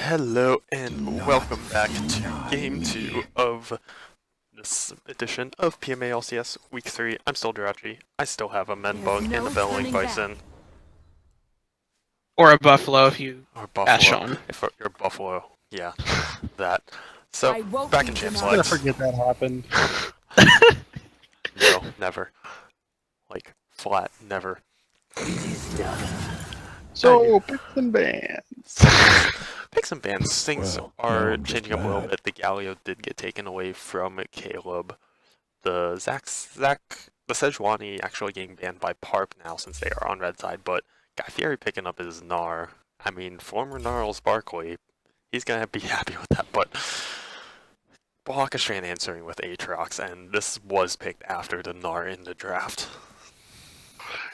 Hello and welcome back to Game 2 of this edition of PMA LCS Week 3. I'm still Jirachi. I still have a Menbug and a Bellowing Bison. Or a buffalo if you Or ask Buffalo. Sean. If you're Buffalo. Yeah, that. So, back in Champ I'm gonna Selects. forget that happened. No, never. Like, flat, never. So, picks and bans. Picks and bans. Things are changing up a little bit. The Galio did get taken away from Caleb. The Sejuani actually getting banned by PARP now since they are on red side, but Guy Fieri picking up his Gnar. I mean, former Gnarls Barkley, he's gonna be happy with that, but Strand answering with Aatrox, and this was picked after the Gnar in the draft.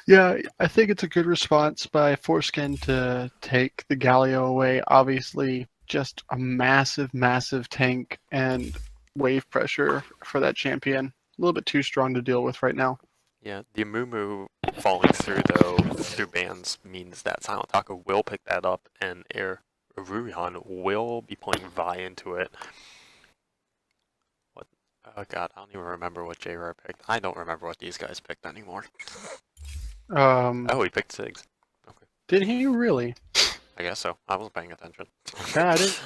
Yeah, I think it's a good response by Foreskin to take the Galio away. Obviously, just a massive tank and wave pressure for that champion. A little bit too strong to deal with right now. Yeah, the Amumu falling through, though, through bans means that Silent Taco will pick that up, and Rurion will be playing Vi into it. Oh god, I don't even remember what JR picked. I don't remember what these guys picked anymore. Oh, he picked Sigs. Okay. Did he really? I guess so. I wasn't paying attention. Yeah, I didn't.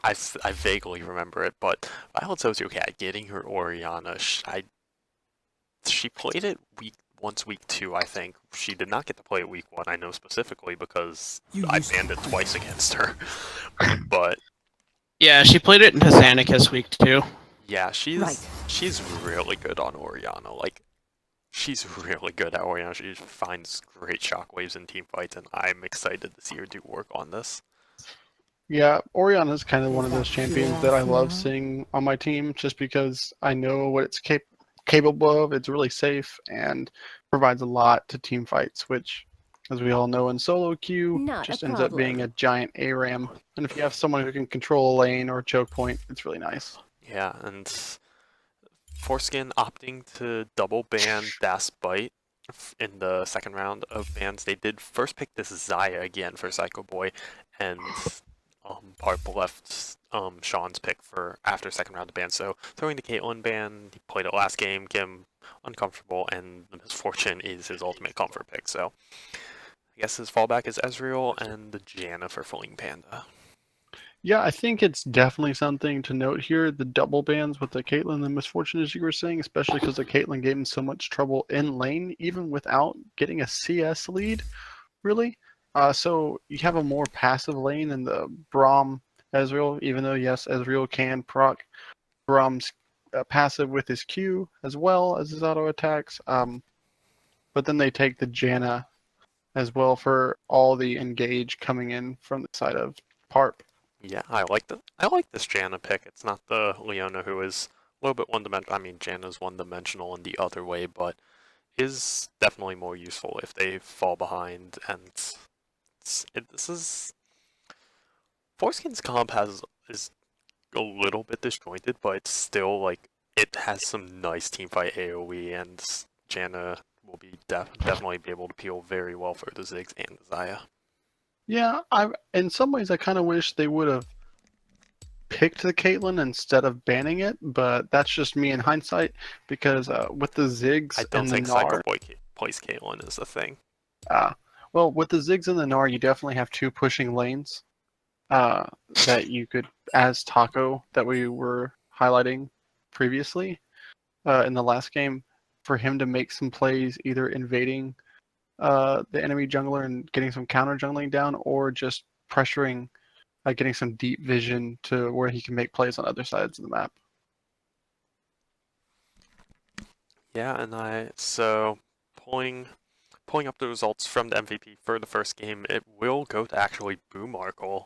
I think I vaguely remember it, but Violet Sociocat getting her Orianna, she played it week 2, I think. She did not get to play it week 1, I know specifically, because I banned it twice against her. But yeah, she played it into Xanacus week 2. Yeah, she's really good on Orianna. Like, she's really good at Orianna. She finds great shockwaves in team fights, and I'm excited to see her do work on this. Yeah, Orianna is kind of one of those champions that I love seeing on my team, just because I know what it's capable of. It's really safe and provides a lot to team fights, which, as we all know in solo queue, just ends up being a giant ARAM. And if you have someone who can control a lane or a choke point, it's really nice. Yeah, and Foreskin opting to double ban Das Bite in the second round of bans. They did first pick this Xayah again for Psycho Boy, and PARP left Sean's pick for after second round of ban. So throwing the Caitlyn ban, he played it last game, get him uncomfortable, and the Misfortune is his ultimate comfort pick. So I guess his fallback is Ezreal and the Janna for Fling Panda. Yeah, I think it's definitely something to note here. The double bans with the Caitlyn and Misfortune, as you were saying, especially because the Caitlyn gave him so much trouble in lane, even without getting a CS lead, really. So you have a more passive lane in the Braum Ezreal, even though, yes, Ezreal can proc Braum's passive with his Q as well as his auto attacks. But then they take the Janna as well for all the engage coming in from the side of PARP. Yeah, I like this Janna pick. It's not the Leona who is a little bit one-dimensional. I mean, Janna's one-dimensional in the other way, but is definitely more useful if they fall behind. And this is Foreskin's comp is a little bit disjointed, but it's still like it has some nice teamfight AOE, and Janna will be definitely be able to peel very well for the Ziggs and the Xayah. Yeah, in some ways I kind of wish they would have picked the Caitlyn instead of banning it, but that's just me in hindsight, because with the Ziggs I don't and the think Gnar, Psycho Boy plays Caitlyn is the thing. well, with the Ziggs and the Gnar, you definitely have two pushing lanes that you could, as Taco that we were highlighting previously in the last game, for him to make some plays, either invading the enemy jungler and getting some counter jungling down, or just pressuring, getting some deep vision to where he can make plays on other sides of the map. Yeah, and so pulling up the results from the MVP for the first game, it will go to actually Boomarkle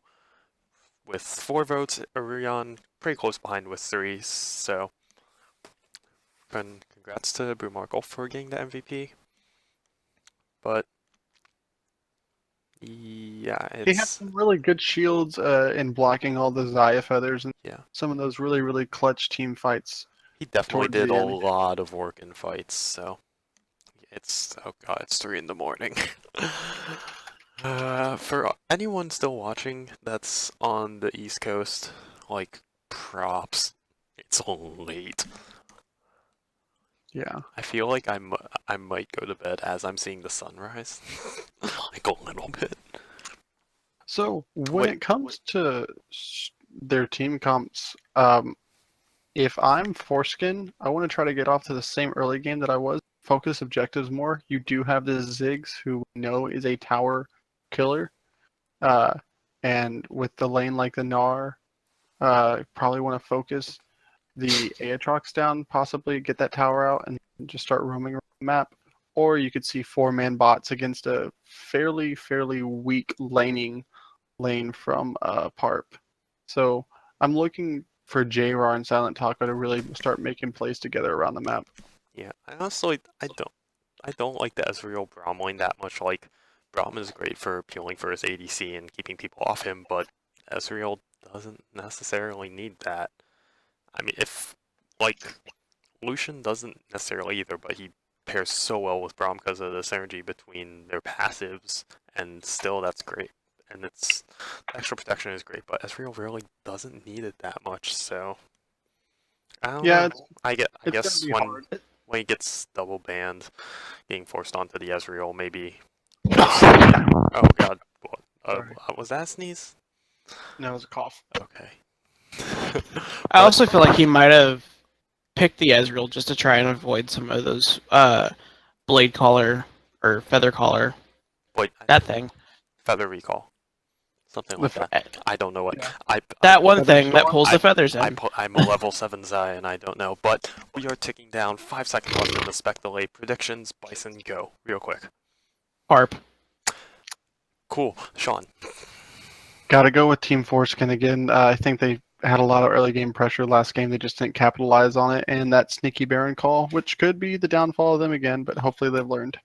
with 4 votes. Orion pretty close behind with 3. So, and congrats to Boomarkle for getting the MVP. But yeah, He had some really good shields in blocking all the Xayah feathers and some of those really clutch team fights. He definitely did a lot of work in fights, so it's, oh god, it's 3 in the morning. For anyone still watching that's on the East Coast, like, props. It's late. Yeah. I feel like I might go to bed as I'm seeing the sunrise. Like a little bit. So when Wait. it comes to their team comps, if I'm Foreskin, I want to try to get off to the same early game that I was. Focus objectives more. You do have the Ziggs, who we know is a tower killer. Uh, and with the lane like the Gnar, probably want to focus the Aatrox down, possibly get that tower out and just start roaming around the map. Or you could see four-man bots against a fairly weak laning lane from PARP. So I'm looking for JRAR and Silent Taco to really start making plays together around the map. Yeah, I honestly I don't like the Ezreal Braum lane that much. Like, Braum is great for appealing for his ADC and keeping people off him, but Ezreal doesn't necessarily need that. I mean, if, like, Lucian doesn't necessarily either, but he pairs so well with Braum because of the synergy between their passives, and still that's great. And it's the extra protection is great, but Ezreal really doesn't need it that much, so I don't Yeah, know. I it's gonna guess be hard. when he gets double banned, being forced onto the Ezreal, maybe oh god, what? Sorry. Was that a sneeze? No, it was a cough. Okay. I But also feel like he might have picked the Ezreal just to try and avoid some of those blade collar or feather collar, wait, that thing. feather recall, something like that. I don't know what Yeah. I That one Feather thing that storm? pulls the feathers in. I'm a level 7 Zai and I don't know, but we are ticking down. 5 seconds left in the spec delay. Predictions, Bison, go. Real quick. PARP. Cool. Sean. Gotta go with Team Foreskin again. I think they had a lot of early game pressure last game. They just didn't capitalize on it, and that sneaky Baron call, which could be the downfall of them again, but hopefully they've learned.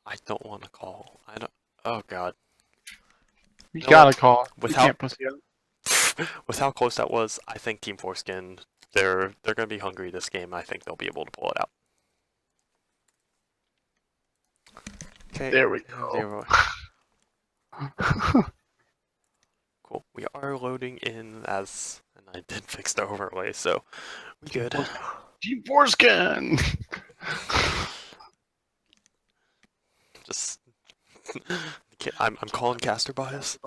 I don't want to call. I don't. Oh god. You know gotta what? call. You Without can't pussy out. with how close that was, I think Team Foreskin, they're gonna be hungry this game. I think they'll be able to pull it out. Okay. There we go. Cool. We are loading in as, and I did fix the overlay, so we good. Team Foreskin! Just, I'm calling caster bias.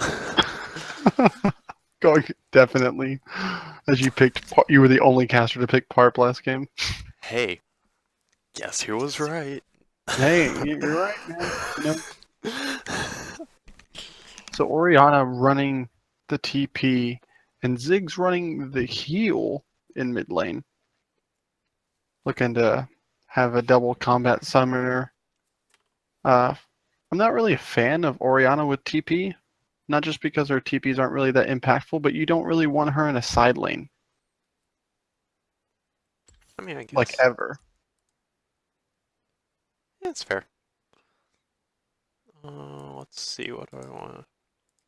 Going definitely. As you picked, you were the only caster to pick PARP last game. Hey, guess who was right? Hey, you're right, man. You know? So Orianna running the TP, and Ziggs running the heal in mid lane. Looking to have a double combat summoner. I'm not really a fan of Orianna with TP, not just because her TPs aren't really that impactful, but you don't really want her in a side lane, I mean, I guess. like ever. Yeah, it's fair. Let's see, what do I want?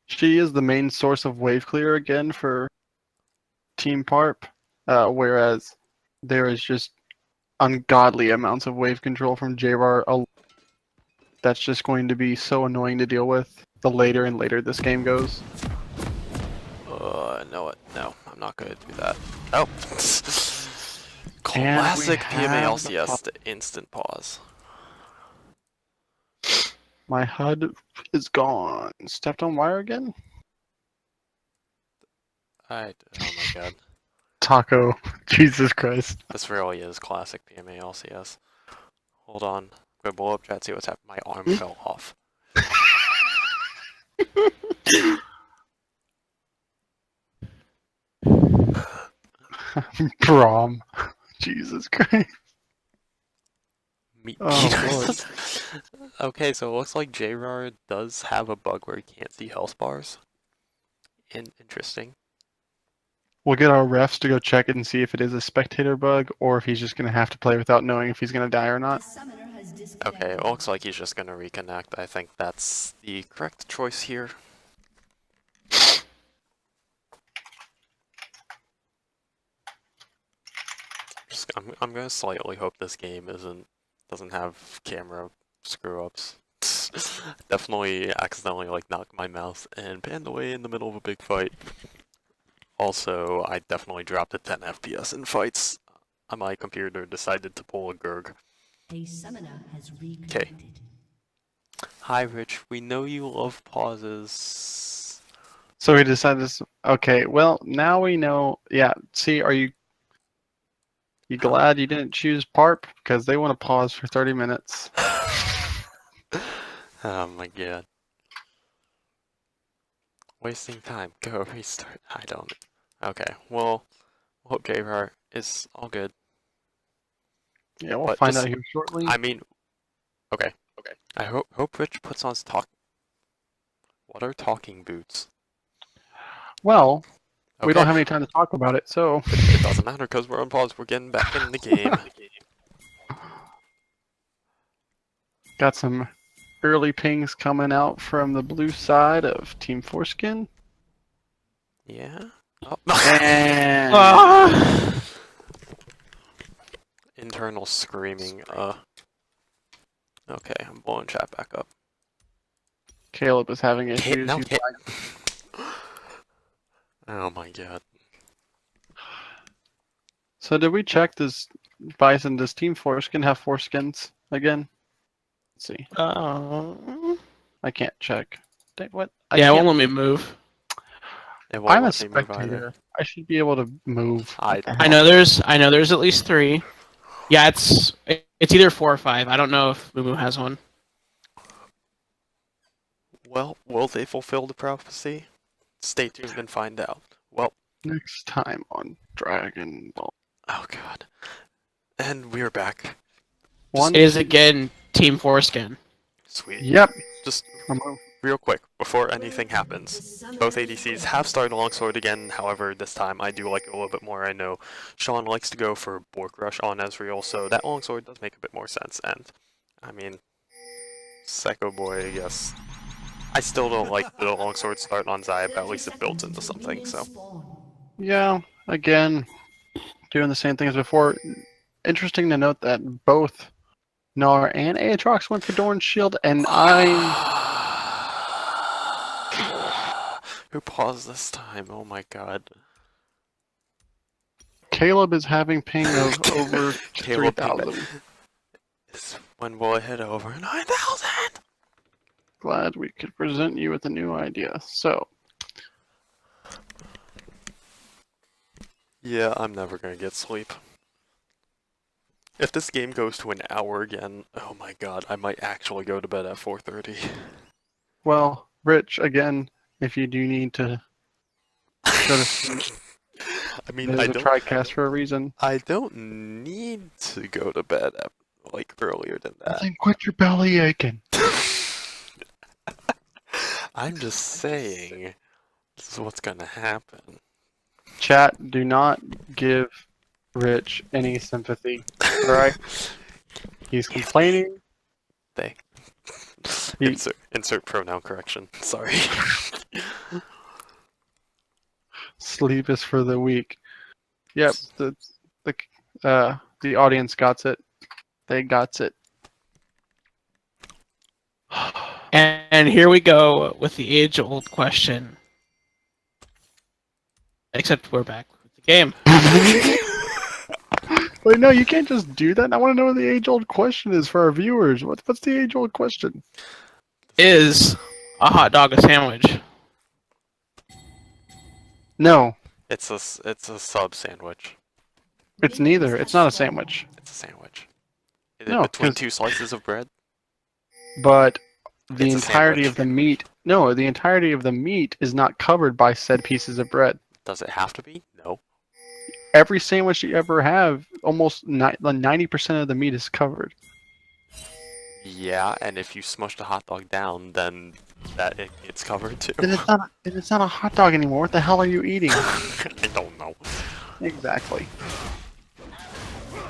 She is the main source of wave clear again for Team PARP, whereas there is just ungodly amounts of wave control from JRAR. That's just going to be so annoying to deal with the later and later this game goes. No, I'm not gonna do that. Oh! Classic PMA LCS, the instant pause. My HUD is gone. Stepped on wire again? Oh my god. Taco. Jesus Christ. This really is classic PMA LCS. Hold on. I'm gonna blow up chat, see what's happening. My arm fell off. Prom. Jesus Christ. Meat Oh, Lord. Okay, so it looks like JRAR does have a bug where he can't see health bars. Interesting. We'll get our refs to go check it and see if it is a spectator bug or if he's just going to have to play without knowing if he's going to die or not. Okay, it looks like he's just gonna reconnect. I think that's the correct choice here. I'm gonna slightly hope this game doesn't have camera screw ups. Definitely accidentally like knocked my mouse and panned away in the middle of a big fight. Also, I definitely dropped a 10 FPS in fights. My computer decided to pull a Gurg. A summoner has reconnected. Hi, Rich. We know you love pauses. So we decided this. Okay, well, now we know. Yeah, see, are you glad you didn't choose PARP? Because they want to pause for 30 minutes. Oh my god. Wasting time. Go restart. I don't. Okay, well, hope J-Rar is all good. Yeah, we'll But find just- out here shortly. I mean, okay. I hope Rich puts on his talk. What are talking boots? Well, we Okay. don't have any time to talk about it, so It doesn't matter because we're on pause. We're getting back in the game. got some early pings coming out from the blue side of Team Foreskin. Yeah. Oh. And Ah! Internal screaming. Okay, I'm blowing chat back up. Caleb is having issues. No, He's hit. Oh my god. So did we check this Bison? Does Team Foreskin have foreskins again? Let's see. I can't check. What? I Yeah, it can't. won't let me move. It won't I'm a let me move either. spectator. I should be able to move. I I know there's at least 3. Yeah, it's either 4 or 5. I don't know if Moo has one. Well, will they fulfill the prophecy? Stay tuned and find out. Well, Next time on Dragon Ball. oh god. And we're back. One. It is again Team Foreskin. Sweet. Yep. Just I'm- real quick, before anything happens. Both ADCs have started Longsword again, however, this time I do like it a little bit more. I know Sean likes to go for Bork Rush on Ezreal, so that Longsword does make a bit more sense. And, I mean, Psycho Boy, I guess. I still don't like the Longsword start on Zaya, but at least it builds into something, so. Yeah. Again, doing the same thing as before. Interesting to note that both Gnar and Aatrox went for Dorn's Shield, and Who paused this time? Oh my god. Caleb is having ping of over Caleb pinged 3,000. Is when will it hit over 9,000? Glad we could present you with a new idea. So, Yeah, I'm never gonna get sleep. If this game goes to an hour again, oh my god, I might actually go to bed at 4:30. well, Rich, again, if you do need to go to sleep, I mean, there's a TriCast for a reason. I don't need to go to bed at, like earlier than that. Then quit your belly aching. I'm just saying, this is what's gonna happen. Chat, do not give Rich any sympathy. Alright? He's complaining. They. He- Insert pronoun correction. Sorry. Sleep is for the weak. Yep, the audience got it. They got it. And here we go with the age-old question. Except we're back with the game. Wait, no, you can't just do that. I want to know what the age-old question is for our viewers. What's the age-old question? Is a hot dog a sandwich? No, It's a sub sandwich. it's neither. It's not a sandwich. It's a sandwich. Is No, it between 'cause- 2 slices of bread? But the It's a entirety sandwich. of the meat. No, the entirety of the meat is not covered by said pieces of bread. Does it have to be? No. Every sandwich you ever have, almost 90% of the meat is covered. Yeah, and if you smush the hot dog down, then it's covered too. Then it's not a hot dog anymore. What the hell are you eating? I don't know. Exactly.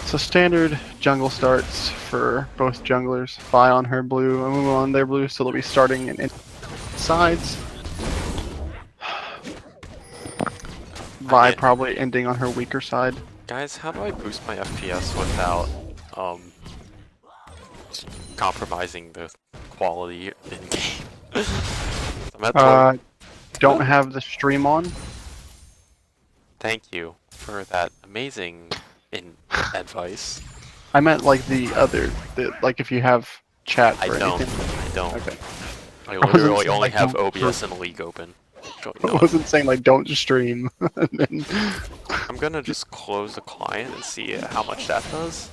So standard jungle starts for both junglers. Vi on her blue, and Moo on their blue, so they'll be starting in sides. Vi Yeah. probably ending on her weaker side. Guys, how do I boost my FPS without compromising the quality in game. I'm at 12. Don't have the stream on. Thank you for that amazing advice. I meant like like if you have chat I or don't. anything. I don't. Okay. I wasn't literally saying, only like, have don't- OBS and League open. So, you I know, wasn't saying like don't stream. And then- I'm gonna just close the client and see how much that does.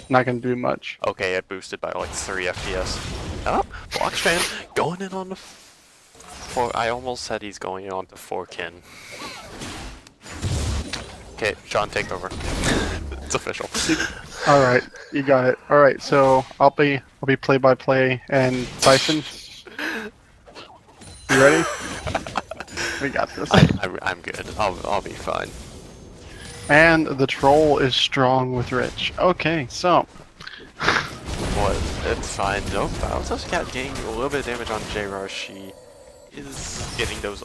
not gonna do much. Okay, it boosted by like 3 FPS. Oh, Blockstrand going in on the I almost said he's going in on the 4kin. Okay, Sean, take over. It's official. All right, you got it. All right, so I'll be play by play and Tyson. You ready? We got this. I'm good. I'll be fine. And the troll is strong with Rich. Okay, so What? It's fine. Nope. Battle's cat getting a little bit of damage on J-Rar. She is getting those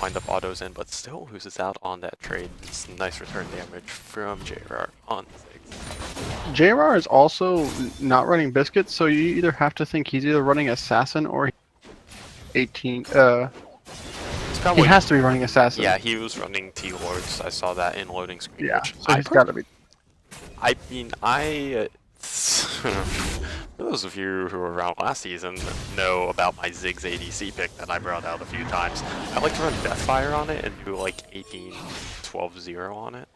wind up autos in, but still loses out on that trade. It's nice return damage from J-Rar on Ziggs. JR is also not running biscuits, so you either have to think he's either running assassin or 18. It's He probably, has to be running assassin. yeah, he was running T-Lords. I saw that in loading screen. Yeah. Which So he's got to be. I mean, for those of you who were around last season know about my Ziggs ADC pick that I brought out a few times. I like to run Deathfire on it and do like 18-12-0 on it.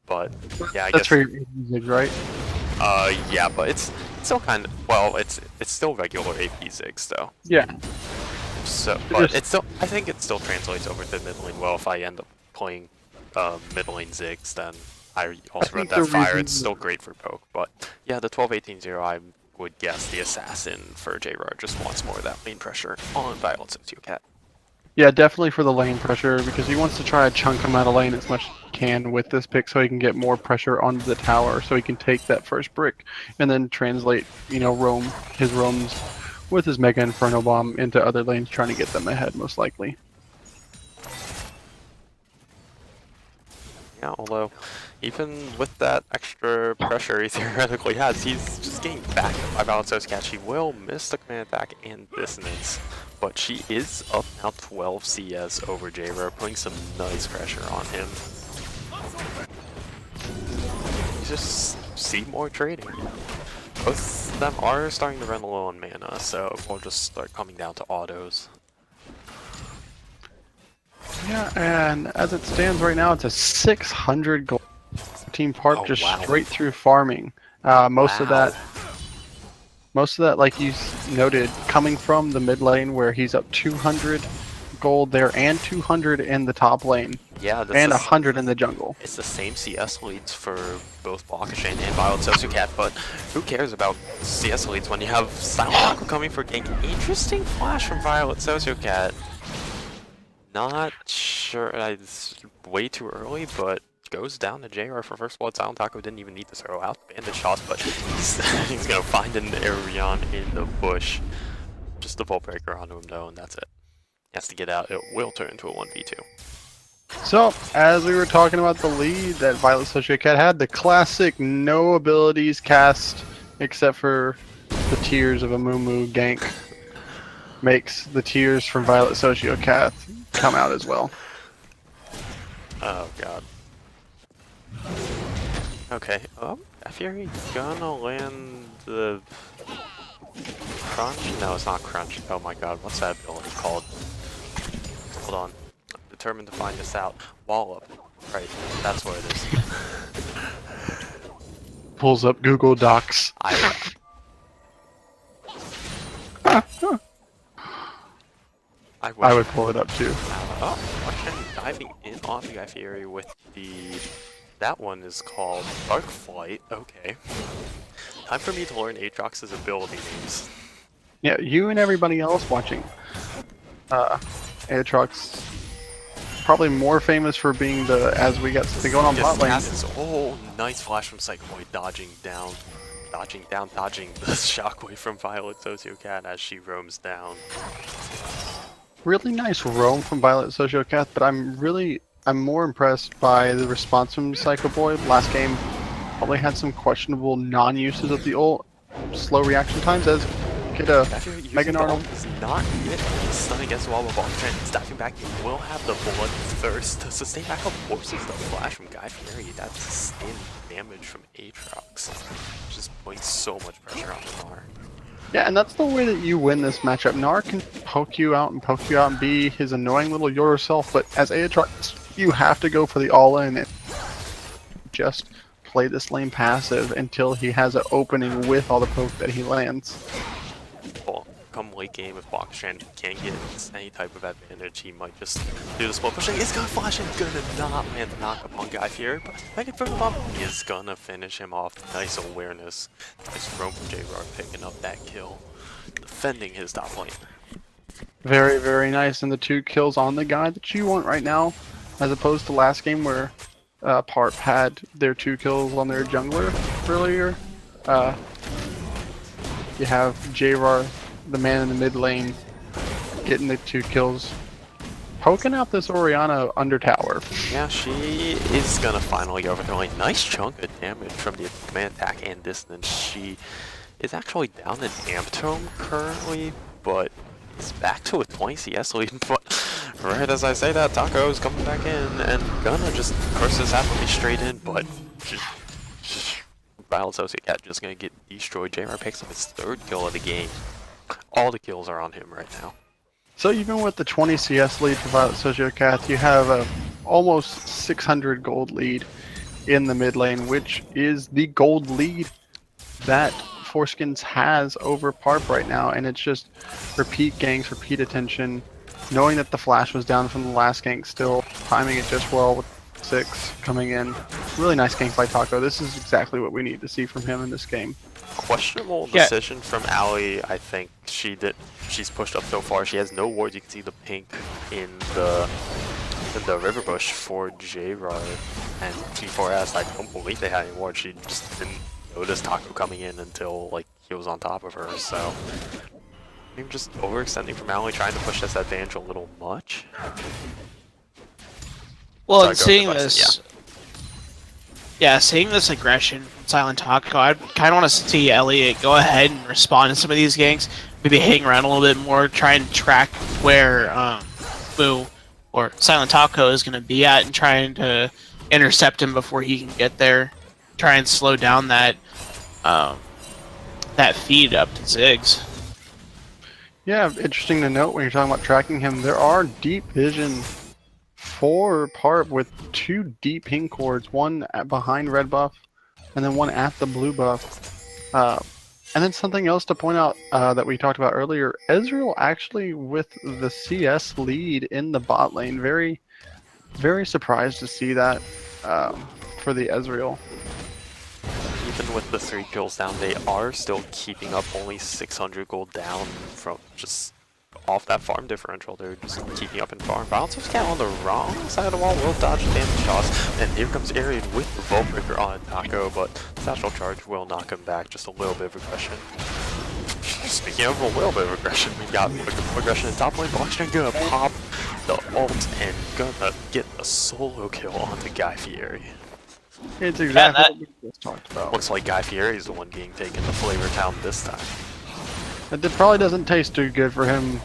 But yeah, I That's guess. for your Ziggs, right? Yeah, but it's still kind of, well, it's still regular AP Ziggs though. Yeah. So, but it's still, I think it still translates over to mid lane well. If I end up playing mid lane Ziggs, then I also run think the Deathfire. reason It's still great for poke, but yeah, the 12-18-0, I would guess the assassin for J-Rar just wants more of that lane pressure on Violet Sociocat. Yeah, definitely for the lane pressure because he wants to try to chunk him out of lane as much as he can with this pick so he can get more pressure onto the tower so he can take that first brick and then translate, his roams with his Mega Inferno Bomb into other lanes trying to get them ahead most likely. Yeah, although even with that extra pressure he theoretically has, he's just getting back by Violet Sociocat. She will miss the command attack and dissonance, but she is up now 12 CS over J-Rar, putting some nice pressure on him. You just see more trading. Both of them are starting to run low on mana, so we'll just start coming down to autos. Yeah, and as it stands right now, it's a 600 gold. Team PARP Oh, just wow. straight through farming. Most of that, like you noted, coming from the mid lane where he's up 200 gold there and 200 in the top lane Yeah, this and is, 100 in the jungle. it's the same CS leads for both Blockchain and Violet Sociocat, but who cares about CS leads when you have Silent Taco coming for gank? Interesting flash from Violet Sociocat. Not sure, it's way too early, but goes down to JR for first blood. Silent Taco didn't even need to throw out bandit shots, but he's gonna find an Arion in the bush. Just a vault breaker onto him though, and that's it. He has to get out. It will turn into a 1v2. So, as we were talking about the lead that Violet Sociocat had, the classic no abilities cast except for the tears of a Moo gank makes the tears from Violet Sociocat come out as well. Oh god. Okay, if you're gonna land the crunch? No, it's not crunch. Oh my god, what's that ability called? Hold on. I'm determined to find this out. Wallop. Right, that's what it is. Pulls up Google Docs. I would pull it up too. Oh, watching diving in on the Guy Fieri with the... That one is called Dark Flight. Okay. Time for me to learn Aatrox's ability names. Yeah, you and everybody else watching. Aatrox probably more famous for being the, as we got something going on bot lane. Oh, nice flash from Psychoid, dodging down, dodging the shockwave from Violet Sociocat as she roams down. Really nice roam from Violet Sociocat, but I'm more impressed by the response from Psycho Boy. Last game probably had some questionable non-uses of the ult, slow reaction times, as Get a After using Megan the Arnold. ult does not get the stun against the wall with Boxtrend. Stepping back, you will have the bloodthirst to sustain back up, forces the flash from Guy Fieri. That's sustained damage from Aatrox. Just putting so much pressure on the Gnar. Yeah, and that's the way that you win this matchup. Gnar can poke you out and be his annoying little yourself, but as Aatrox, you have to go for the all-in and just play this lane passive until he has an opening with all the poke that he lands. Well, come late game, if Boxtrend can't get any type of advantage, he might just do the split pushing. He's gonna flash and gonna not land the knock upon Guy Fieri, but Megan from the bottom is gonna finish him off. Nice awareness. Nice roam from J-Rock picking up that kill, defending his top lane. Very, very nice, and the 2 kills on the guy that you want right now, as opposed to last game where PARP had their 2 kills on their jungler earlier. You have J-Rar, the man in the mid lane, getting the 2 kills, poking out this Orianna under tower. Yeah, she is gonna finally overthrow a nice chunk of damage from the command attack and distance. She is actually down in Amp Tome currently, but it's back to a 20 CS lead. But right as I say that, Taco is coming back in and gonna just curse this happily straight in, but Battle Associate Cat just gonna get destroyed. J-Mar picks up his 3rd kill of the game. All the kills are on him right now. So even with the 20 CS lead for Violet Sociopath, you have a almost 600 gold lead in the mid lane, which is the gold lead that Foreskins has over PARP right now, and it's just repeat ganks, repeat attention, knowing that the flash was down from the last gank, still timing it just well with 6 coming in. Really nice gank by Taco. This is exactly what we need to see from him in this game. Questionable decision from Ali. I think she's pushed up so far. She has no wards. You can see the pink in the river bush for J-Rar and T4S. I don't believe they had any wards. She just didn't notice Taco coming in until like he was on top of her. So maybe just overextending from Ali, trying to push this advantage a little much. Well, and seeing this, seeing this aggression from Silent Taco, I kind of want to see Elliot go ahead and respond to some of these ganks. Maybe hang around a little bit more, try and track where Boo or Silent Taco is going to be at, and trying to intercept him before he can get there. Try and slow down that that feed up to Ziggs. Yeah, interesting to note when you're talking about tracking him, there are deep vision for PARP with 2 deep ping cords, one behind red buff and then one at the blue buff. And then something else to point out that we talked about earlier, Ezreal actually with the CS lead in the bot lane. Very, very surprised to see that for the Ezreal. Even with the 3 kills down, they are still keeping up only 600 gold down from just off that farm differential. They're just keeping up in farm. Bouncers Cat on the wrong side of the wall will dodge damage shots, and here comes Arian with the Vault Breaker on Taco, but Satchel Charge will knock him back. Just a little bit of aggression. Speaking of a little bit of aggression, we got aggression in top lane. Boxtrend gonna pop the ult and gonna get a solo kill onto Guy Fieri. It's exactly what we just talked about. Looks like Guy Fieri is the one being taken to Flavor Town this time. It probably doesn't taste too good for him.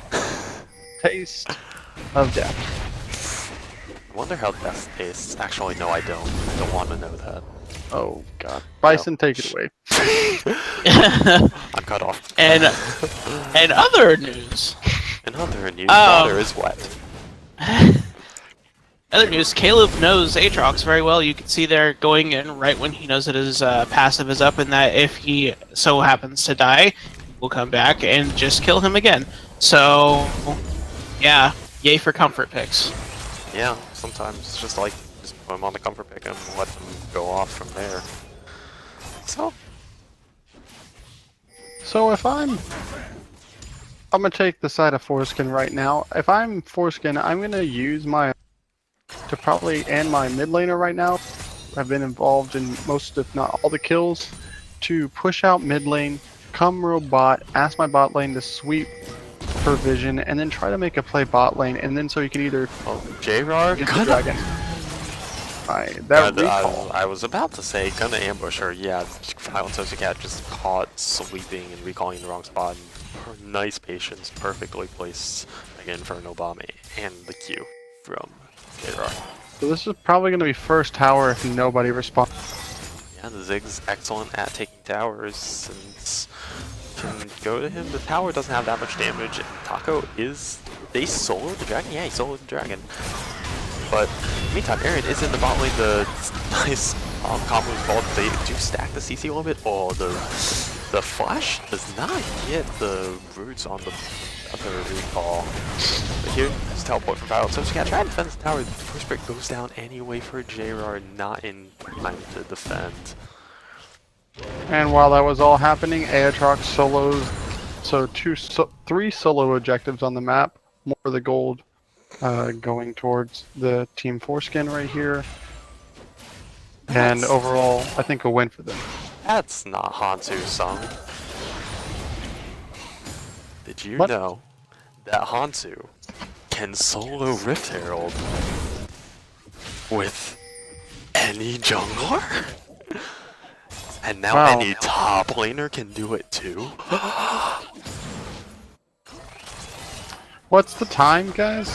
Taste of death. I wonder how death tastes. Actually, no, I don't. I don't want to know that. Oh god. Bison, take it away. I'm cut off. And other news. In other news, water is wet. Other news, Caleb knows Aatrox very well. You can see there going in right when he knows that his passive is up, and that if he so happens to die, will come back and just kill him again. So, yeah, yay for comfort picks. Yeah, sometimes it's just like, just put him on the comfort pick and let them go off from there. So if I'm gonna take the side of Foreskin right now. If I'm Foreskin, I'm gonna use my to probably and my mid laner right now. I've been involved in most, if not all, the kills to push out mid lane, come robot, ask my bot lane to sweep for vision, and then try to make a play bot lane, and then so you can either J-Rar? get the dragon. That recall. I was about to say, gonna ambush her, yeah. Violent Sociocat just caught sleeping and recalling the wrong spot. And nice patience, perfectly placed again for an Obama and the Q from J-Rock. So this is probably going to be first tower if nobody responds. Yeah, the Zig's excellent at taking towers and can go to him. The tower doesn't have that much damage, and Taco is... They soloed the dragon? Yeah, he soloed the dragon. But meantime, Aaron is in the bot lane. The nice combo is called. They do stack the CC a little bit. Oh, the flash does not get the roots on the other recall. But here, there's a teleport from Violent. So she got to try to defend the tower. The first break goes down anyway for JR, not in time to defend. And while that was all happening, Aatrox solos, so three solo objectives on the map. More of the gold going towards the Team Foreskin right here. And overall, I think a win for them. That's not Hansu's song. Did you What? know that Hansu can solo Rift Herald with any jungler? And now Wow. any top laner can do it too? What's the time, guys?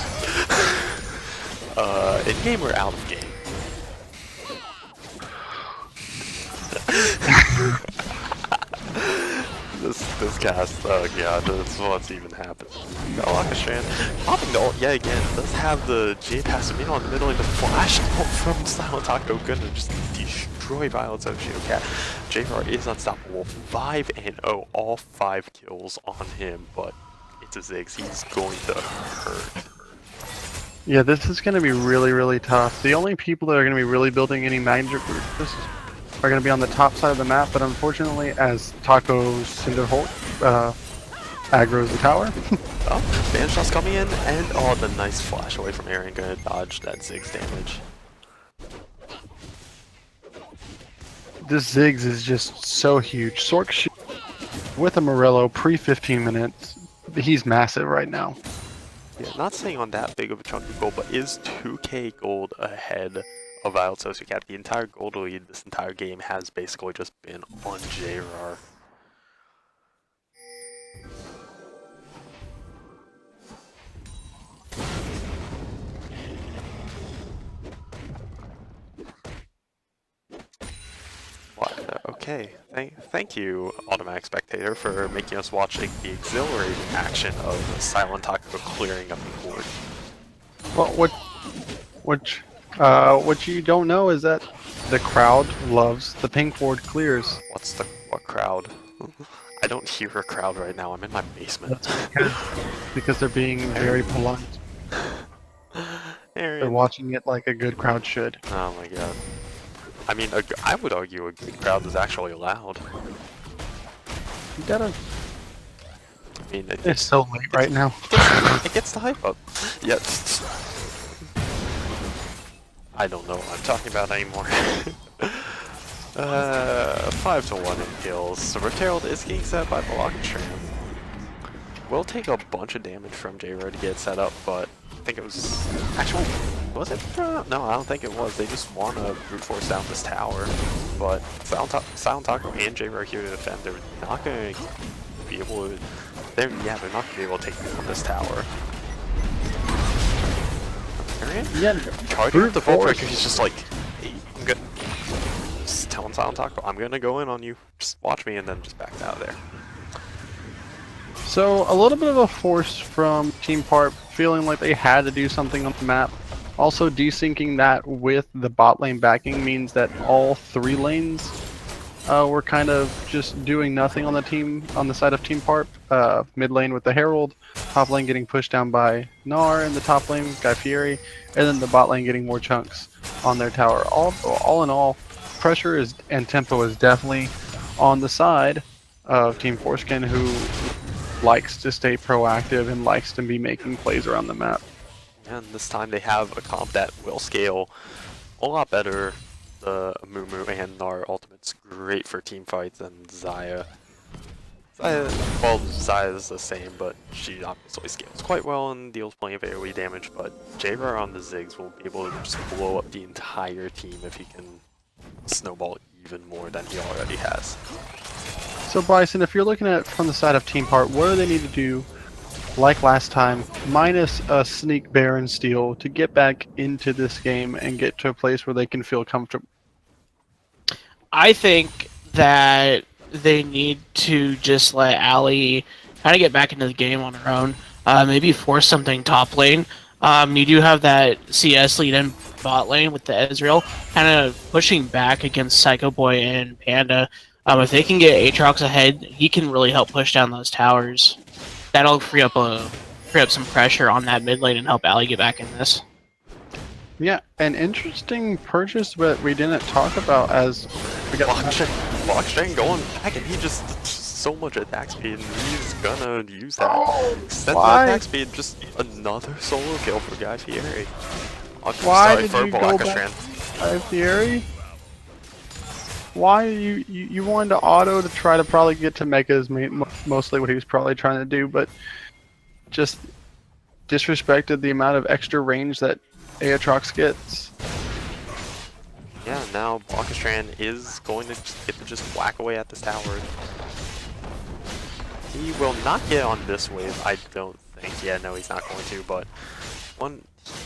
In-game or out of game? This cast, oh god, this is what's even happened. Galakashan popping the ult yet again, does have the J passive in on the middle and the flash ult from Silent Taco gonna just destroy Violent Sociocat. JR is unstoppable, 5-0, all 5 kills on him, but it's a Ziggs, he's going to hurt. Yeah, this is going to be really, really tough. The only people that are going to be really building any magic groups are going to be on the top side of the map, but unfortunately, as Taco's Cinderholt aggroes the tower. Oh, Banshaw's coming in, and oh, the nice flash away from Aaron, gonna dodge that Ziggs damage. This Ziggs is just so huge. Sork with a Morello pre-15 minutes. He's massive right now. Yeah, not saying on that big of a chunk of gold, but is 2k gold ahead of Violent Sociocat. The entire gold lead this entire game has basically just been on JR. Okay, thank you, Automatic Spectator, for making us watch the exhilarating action of Silent Taco clearing up the board. Well, what you don't know is that the crowd loves the pink ward clears. What crowd? I don't hear a crowd right now. I'm in my basement. Because they're being very polite. They're Aaron. watching it like a good crowd should. Oh my god. I mean, I would argue a good crowd is actually allowed. You gotta. I mean, It's so late right now. It gets the hype up. Yet. I don't know what I'm talking about anymore. 5-1 in kills. So Rift Herald is getting set by the Lock Tram. Will take a bunch of damage from J-Ro to get set up, but I think it was... Actually, was it? No, I don't think it was. They just want to brute force down this tower. But Silent Taco and J-Ro here to defend. They're not going to be able to... they're not going to be able to take down this tower. Yeah, Charging the Vault Breaker, he's just like, hey, I'm good. Just telling Silent Taco, I'm gonna go in on you. Just watch me, and then just back out of there. So a little bit of a force from Team PARP, feeling like they had to do something on the map. Also, desyncing that with the bot lane backing means that all 3 lanes were kind of just doing nothing on the side of Team PARP. Mid lane with the Herald, top lane getting pushed down by Gnar, and the top lane Guy Fieri, and then the bot lane getting more chunks on their tower. All in all, pressure and tempo is definitely on the side of Team Foreskin, who likes to stay proactive and likes to be making plays around the map. And this time they have a comp that will scale a lot better. The Mumu and Gnar ultimate's great for team fights, and Xayah. Well, Xayah is the same, but she obviously scales quite well and deals plenty of AoE damage, but J-Rar on the Ziggs will be able to just blow up the entire team if he can snowball even more than he already has. So Bryson, if you're looking at it from the side of Team PARP, what do they need to do, like last time, minus a sneak Baron steal, to get back into this game and get to a place where they can feel comfortable? I think that they need to just let Allie kind of get back into the game on her own. Maybe force something top lane. You do have that CS lead in bot lane with the Ezreal, kind of pushing back against Psycho Boy and Panda. If they can get Aatrox ahead, he can really help push down those towers. That'll free up some pressure on that mid lane and help Allie get back in this. Yeah, an interesting purchase that we didn't talk about as we got Blockchain going back, and he just so much attack speed, and he's gonna use that. Extended why? attack speed, just another solo kill for Guy Fieri. Why Sorry did for you go back, Blockchain. Guy Fieri? Why you wanted to auto to try to probably get to Mega is mostly what he was probably trying to do, but just disrespected the amount of extra range that Aatrox gets. Yeah, now Blockchain is going to get to just whack away at this tower. He will not get on this wave, I don't think. Yeah, no, he's not going to, but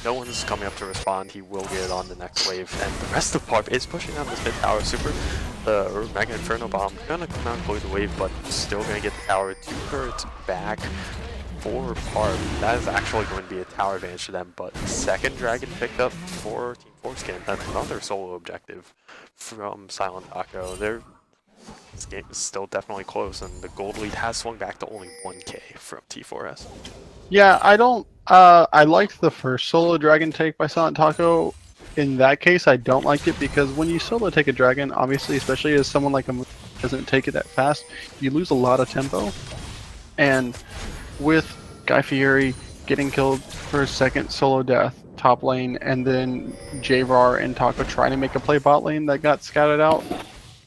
no one's coming up to respond. He will get it on the next wave, and the rest of PARP is pushing down this mid tower. Or Mega Inferno Bomb gonna come out and close the wave, but still gonna get the tower to hurt back for PARP. That is actually going to be a tower advantage to them, but second dragon picked up for Team Foreskin. Another solo objective from Silent Taco. This game is still definitely close, and the gold lead has swung back to only 1k from T4S. Yeah, I liked the first solo dragon take by Silent Taco. In that case, I don't like it because when you solo take a dragon, obviously, especially as someone like him doesn't take it that fast, you lose a lot of tempo. And with Guy Fieri getting killed for his second solo death top lane, and then J-Rar and Taco trying to make a play bot lane that got scouted out,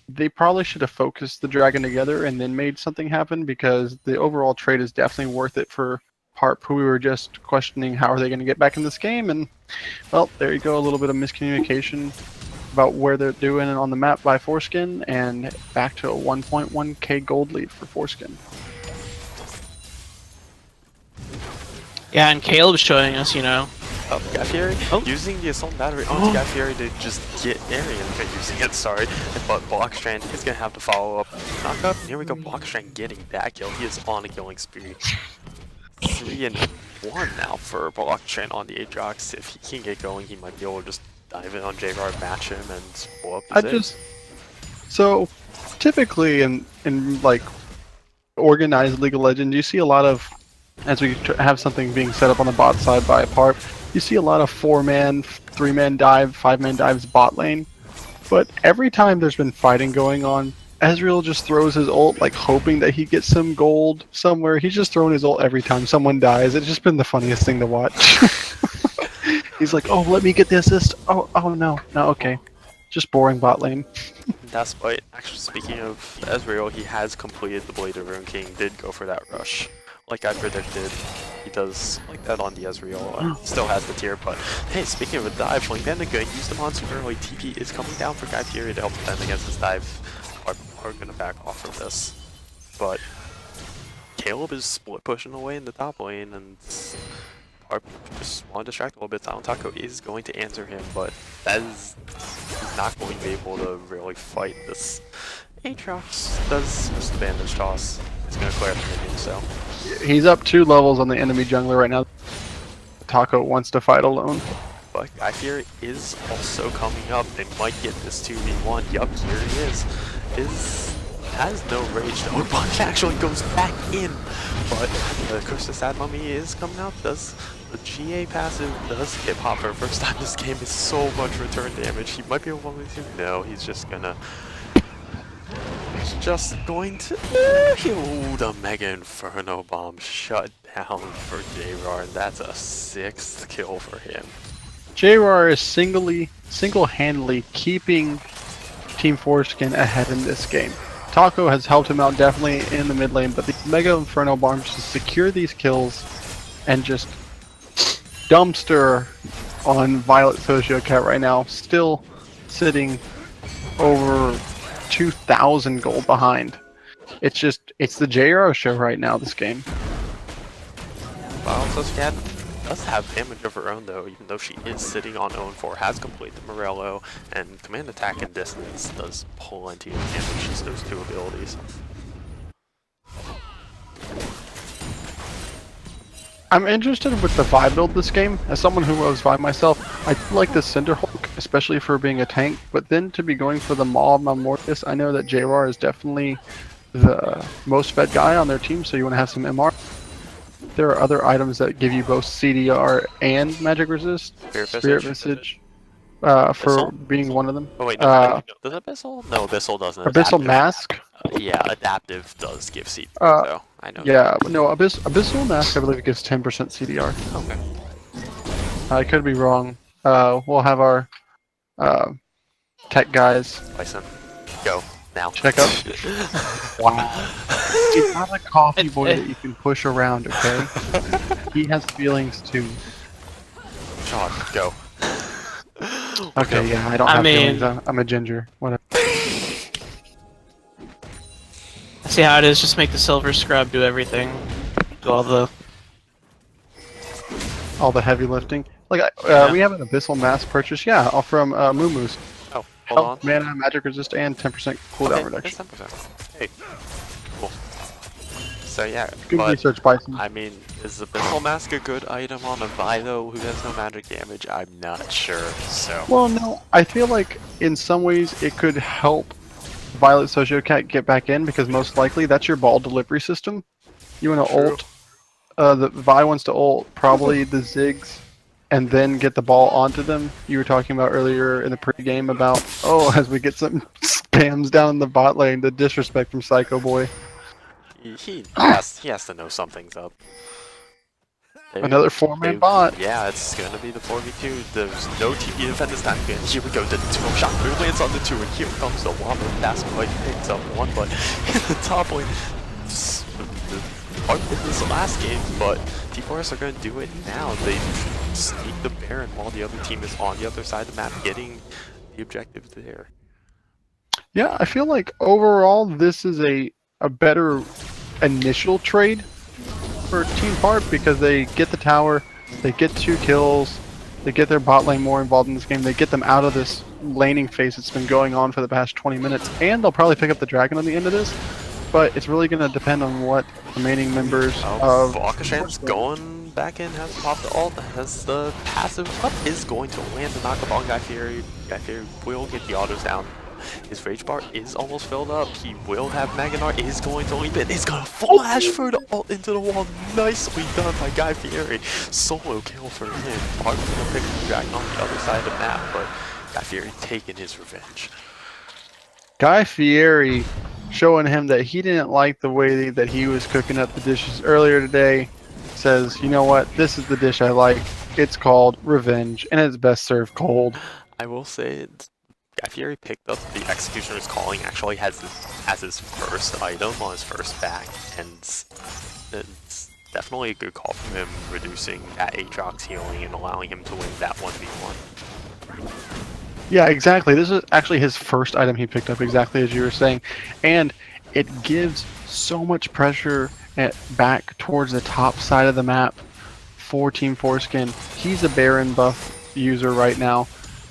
they probably should have focused the dragon together and then made something happen, because the overall trade is definitely worth it for PARP, who we were just questioning how are they going to get back in this game. And well, there you go, a little bit of miscommunication about where they're doing it on the map by Foreskin, and back to a 1.1k gold lead for Foreskin. Yeah, and Caleb's showing us, Guy Fieri using the assault battery onto Guy Fieri to just get Arian using it, sorry. But Blockstrand is going to have to follow up. Knock up, here we go, Blockstrand getting that kill. He is on a killing spree. 3-1 now for Blockstrand on the Aatrox. If he can get going, he might be able to just dive in on J-Rar, match him, and blow up his So, typically in like organized League of Legends, you see a lot of, as we have something being set up on the bot side by PARP, you see a lot of 4-man, 3-man dive, 5-man dives bot lane. But every time there's been fighting going on, Ezreal just throws his ult, like hoping that he gets some gold somewhere. He's just throwing his ult every time someone dies. It's just been the funniest thing to watch. He's like, oh, let me get the assist. Oh no, okay. Just boring bot lane. That's why, actually, speaking of Ezreal, he has completed the Blade of Rune King, did go for that rush. Like I predicted, he does like that on the Ezreal. Still has the tier, but hey, speaking of a dive, Flame Bandit going to use the monster early. TP is coming down for Guy Fieri to help defend against this dive. Are going to back off of this. But Caleb is split pushing away in the top lane, and PARP just want to distract a little bit. Silent Taco is going to answer him, but that is not going to be able to really fight this. Aatrox does just the bandage toss. He's going to clear up the minion, so. He's up 2 levels on the enemy jungler right now. Taco wants to fight alone. But Guy Fieri is also coming up. They might get this 2v1. Yup, here he is. Has no rage. No punch actually goes back in. But the Curse of Sad Mummy is coming out. Does the GA passive does get popped for the first time this game is so much return damage. He might be able to. No, he's just gonna. Oh, the Mega Inferno Bomb shut down for J-Rar, and that's a 6th kill for him. J-Rar is single-handedly keeping Team Foreskin ahead in this game. Taco has helped him out definitely in the mid lane, but the Mega Inferno Bombs to secure these kills and just dumpster on Violet Sociocat right now, still sitting over 2,000 gold behind. It's the JRO show right now, this game. Well, Soscat does have damage of her own though, even though she is sitting on 0-4, has completed the Morello, and command attack and distance does plenty of damage, just those two abilities. I'm interested with the Vi build this game. As someone who loves Vi myself, I do like the Cinder Hulk, especially for being a tank, but then to be going for the Maw of Mortis, I know that JR is definitely the most fed guy on their team, so you want to have some MR. There are other items that give you both CDR and magic resist. Spirit Visage, for Abyssal? being one of them. Oh wait, no, does Abyssal? No, Abyssal doesn't. Abyssal Adaptive. Mask. Yeah, Adaptive does give CDR, so I know. Yeah, no, Abyssal Mask I believe it gives 10% CDR. Okay. I could be wrong. We'll have our tech guys Bison, go now. check up. Wow. He's not a coffee boy that you can push around, okay? He has feelings too. Sean, go. Okay, yeah, I don't have feelings. I'm a ginger. Whatever. See how it is. Just make the silver scrub do everything. Do all the heavy lifting. Like, Yeah. we have an Abyssal Mask purchase, yeah, all from Moomoo's. Oh, hold on. Health, mana, magic resist, and 10% cooldown Okay, reduction. it's 10%. Hey, cool. So yeah, Good but research, Bison. I mean, is Abyssal Mask a good item on a Vi though who has no magic damage? I'm not sure, so... Well, no, I feel like in some ways it could help Violet Sociocat get back in because most likely that's your ball delivery system. You want to ult. The Vi wants to ult probably the Ziggs and then get the ball onto them. You were talking about earlier in the pregame about, oh, as we get some spams down the bot lane, the disrespect from Psycho Boy. He has to know something's up. Another 4-man bot. Yeah, it's gonna be the 4v2. There's no TP defend this time. And here we go. The 2 shot move lands on the 2, and here comes the Wamba. Fast Fight picks up 1, but in the top lane, PARP did this last game, but T4S are gonna do it now. They sneak the Baron while the other team is on the other side of the map, getting the objective there. Yeah, I feel like overall this is a better initial trade for Team PARP because they get the tower, they get 2 kills, they get their bot lane more involved in this game, they get them out of this laning phase that's been going on for the past 20 minutes, and they'll probably pick up the dragon on the end of this, but it's really going to depend on what remaining members of... Akashan's going back in, has popped the ult, has the passive up, is going to land the knock up on Guy Fieri. Guy Fieri will get the autos down. His rage bar is almost filled up. He will have Maganar, is going to leap in. He's gonna flash through the ult into the wall. Nicely done by Guy Fieri. Solo kill for him. Park's gonna pick the dragon on the other side of the map, but Guy Fieri taking his revenge. Guy Fieri showing him that he didn't like the way that he was cooking up the dishes earlier today. Says, you know what, this is the dish I like. It's called revenge, and it's best served cold. I will say, Guy Fieri picked up the Executioner's Calling, actually has as his first item on his first back, and it's definitely a good call from him, reducing that Aatrox healing and allowing him to win that 1v1. Yeah, exactly. This is actually his first item he picked up, exactly as you were saying, and it gives so much pressure back towards the top side of the map for Team Foreskin. He's a Baron buff user right now.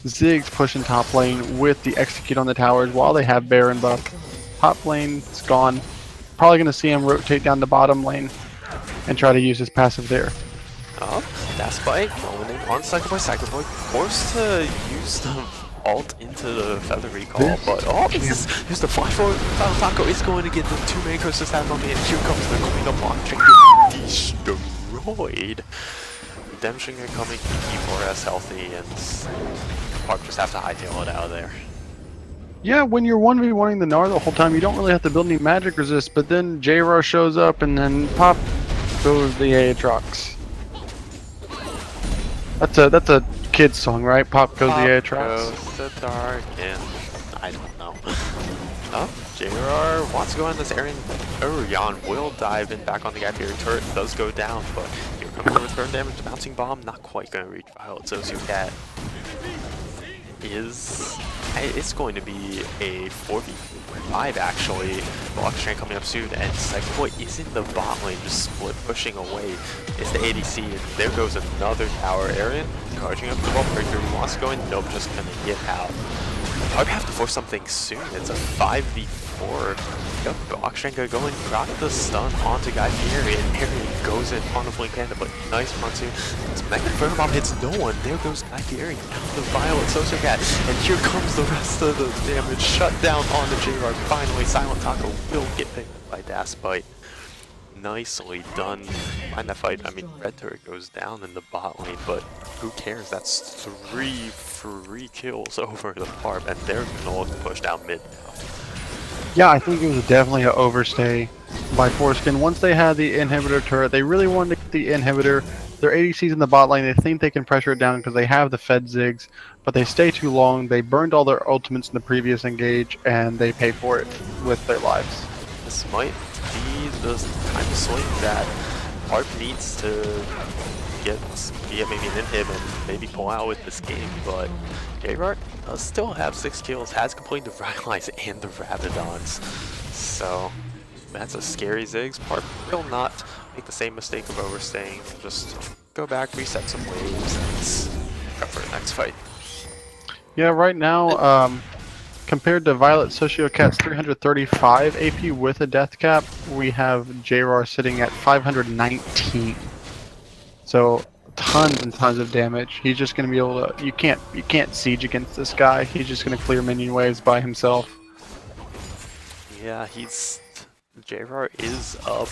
Ziggs pushing top lane with the execute on the towers while they have Baron buff. Top lane's gone. Probably going to see him rotate down the bottom lane and try to use his passive there. Oh, that's Spike going in on Psycho Boy, forced to use the ult into the Feather Recall, but here's the flash forward. Taco is going to get the 2 main curses out on me, and here comes the cleanup on Trinket destroyed. Redemption are coming, T4S healthy, and Park just have to hightail it out of there. Yeah, when you're 1v1ing the Gnar the whole time, you don't really have to build any magic resist, but then JR shows up and then pop goes the Aatrox. That's a kid's song, right? Pop goes the Aatrox. Goes the dark, and I don't know. Oh, JR wants to go in this area. Orion will dive in back on the Guy Fieri turret. Does go down, but here comes the return damage. The bouncing bomb, not quite going to reach Violet Sociocat. is... It's going to be a 4v5 actually. Block Strand coming up soon, and Second Boy is in the bot lane, just split pushing away. It's the ADC, and there goes another tower. Aaron charging up the ball breaker. He wants to go in, nope, just gonna get out. Probably have to force something soon. It's a 5v4. Yep, Block Strand gonna go in, rock the stun onto Guy Fieri, and Aaron goes in on the Flink Panda, but nice Monsoon. This Mega Inferno Bomb hits no one. There goes Guy Fieri down the Violet Sociocat, and here comes the rest of the damage shut down on the J-Rod. Finally, Silent Taco will get picked up by Daspite. Nicely done. Find that fight. I mean, Red Turret goes down in the bot lane, but who cares? That's 3 free kills over the PARP, and they're gonna look to push down mid now. Yeah, I think it was definitely an overstay by Foreskin. Once they had the inhibitor turret, they really wanted to get the inhibitor. Their ADC's in the bot lane. They think they can pressure it down because they have the Fed Zigs, but they stay too long. They burned all their ultimates in the previous engage, and they pay for it with their lives. This might be the kind of swing that PARP needs to get maybe an inhib and maybe pull out with this game, but J-Rart does still have 6 kills, has completed the Rylai's and the Rabadons, so that's a scary Ziggs. PARP will not make the same mistake of overstaying, just go back, reset some waves, and prep for the next fight. Yeah, right now, compared to Violet Sociocat's 335 AP with a death cap, we have JRAR sitting at 519. So tons and tons of damage. He's just going to be able to. You can't siege against this guy. He's just going to clear minion waves by himself. Yeah, JRAR is up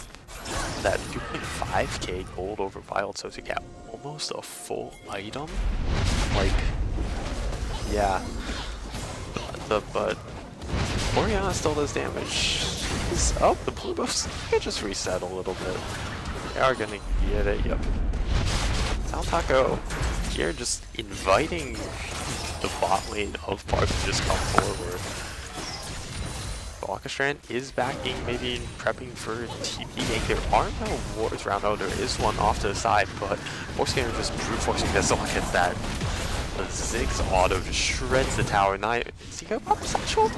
that 2.5k gold over Violet Sociocat, almost a full item. Like, yeah. But Oriana still does damage. Oh, the blue buffs can just reset a little bit. They are gonna get it, yep. Sound Taco here just inviting the bot lane of PARP to just come forward. Strand is backing, maybe prepping for TP gank. There are no wards around. Oh, there is one off to the side, but Foreskin just brute forcing this on against that. The Ziggs auto just shreds the tower. Now, is he gonna pop the satchel?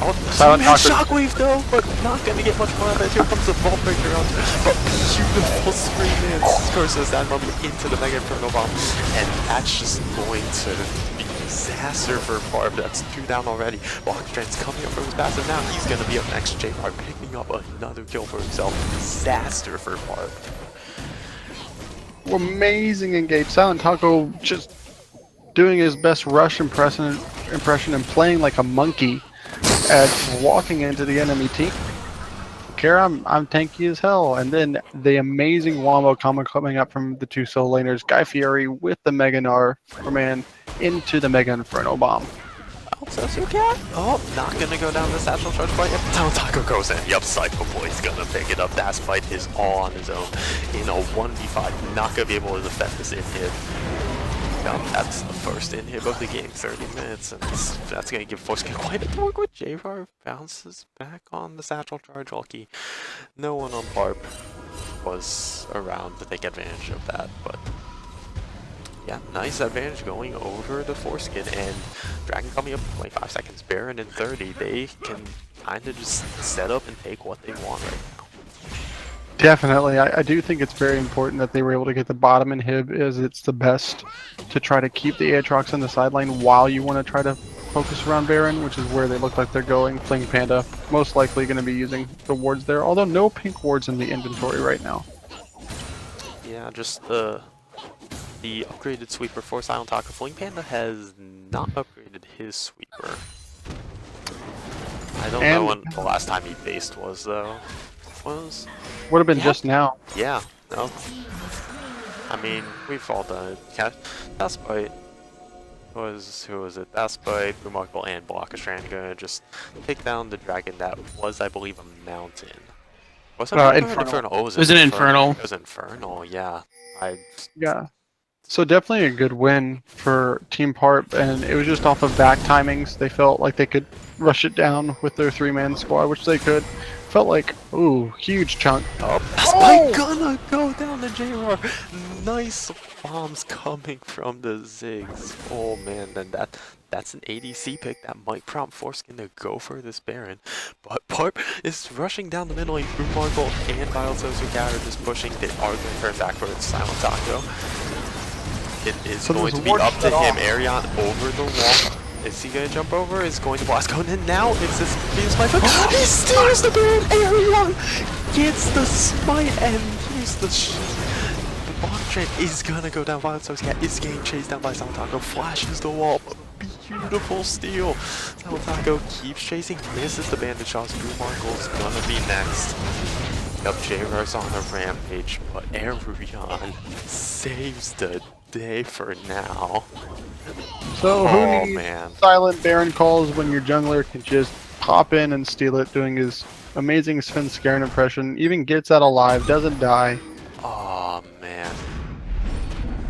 Oh, Silent Shockwave though, but not gonna get much more of it. Here comes the Vault Breaker out. But beautiful screen dance curses that moment into the Mega Inferno Bomb. And that's just going to be disaster for PARP. That's 2 down already. Strand's coming up for his passive now. He's gonna be up next. J-PARP picking up another kill for himself. Disaster for PARP. Amazing engage. Silent Taco just doing his best rush impression and playing like a monkey at walking into the enemy team. Kara, I'm tanky as hell. And then the amazing wombo coming up from the 2 solo laners. Guy Fieri with the Mega Gnar man into the Mega Inferno Bomb. Oh, Sociocat? Oh, not gonna go down the satchel charge quite yet. Silent Taco goes in. Yup, Psycho Boy's gonna pick it up. Daspite is all on his own in a 1v5. Not gonna be able to defend this inhib. That's the first inhib of the game, 30 minutes, and that's going to give Foreskin quite a torque with J-Var bounces back on the satchel charge. Lucky no one on PARP was around to take advantage of that, but yeah, nice advantage going over the Foreskin, and Dragon coming up in 25 seconds, Baron in 30. They can kind of just set up and take what they want right now. Definitely. I do think it's very important that they were able to get the bottom inhib, as it's the best to try to keep the Aatrox on the sideline while you want to try to focus around Baron, which is where they look like they're going. Fling Panda most likely going to be using the wards there, although no pink wards in the inventory right now. Yeah, just the upgraded sweeper for Silent Taco. Fling Panda has not upgraded his sweeper. I don't know when the last time he based was, though. Would have been just now. Yeah, no. I mean, we've all done it. Yeah, Daspite who was it? Daspite, Remarkable, and Strand gonna just take down the dragon that was, I believe, a mountain. Was it Infernal? Oh, it was an Infernal. It was Infernal, yeah. Yeah. So definitely a good win for Team PARP, and it was just off of back timings. They felt like they could rush it down with their 3-man squad, which they could. Felt like, ooh, huge chunk. Oh, Spike gonna go down to J-Roar. Nice bombs coming from the Ziggs. Oh man, then that's an ADC pick that might prompt Foreskin to go for this Baron. But PARP is rushing down the middle lane. Marvel and Biososuke are just pushing. They are going to turn back for Silent Taco. It is going to be up to him. Arion over the wall. Is he going to jump over? Is going to blast cone? And now it's this Venus Smite. He steals the Baron! Arion gets the smite, and here's the bottom trend is going to go down. Violet Soulscat is getting chased down by Saltaco. Flashes the wall. Beautiful steal. Saltaco keeps chasing, misses the bandage shots. Markle's going to be next. Yep, J-R's on a rampage, but Arion saves the day for now. So who needs silent Baron calls when your jungler can just pop in and steal it, doing his amazing Sven Scarin impression, even gets out alive, doesn't die. Oh man.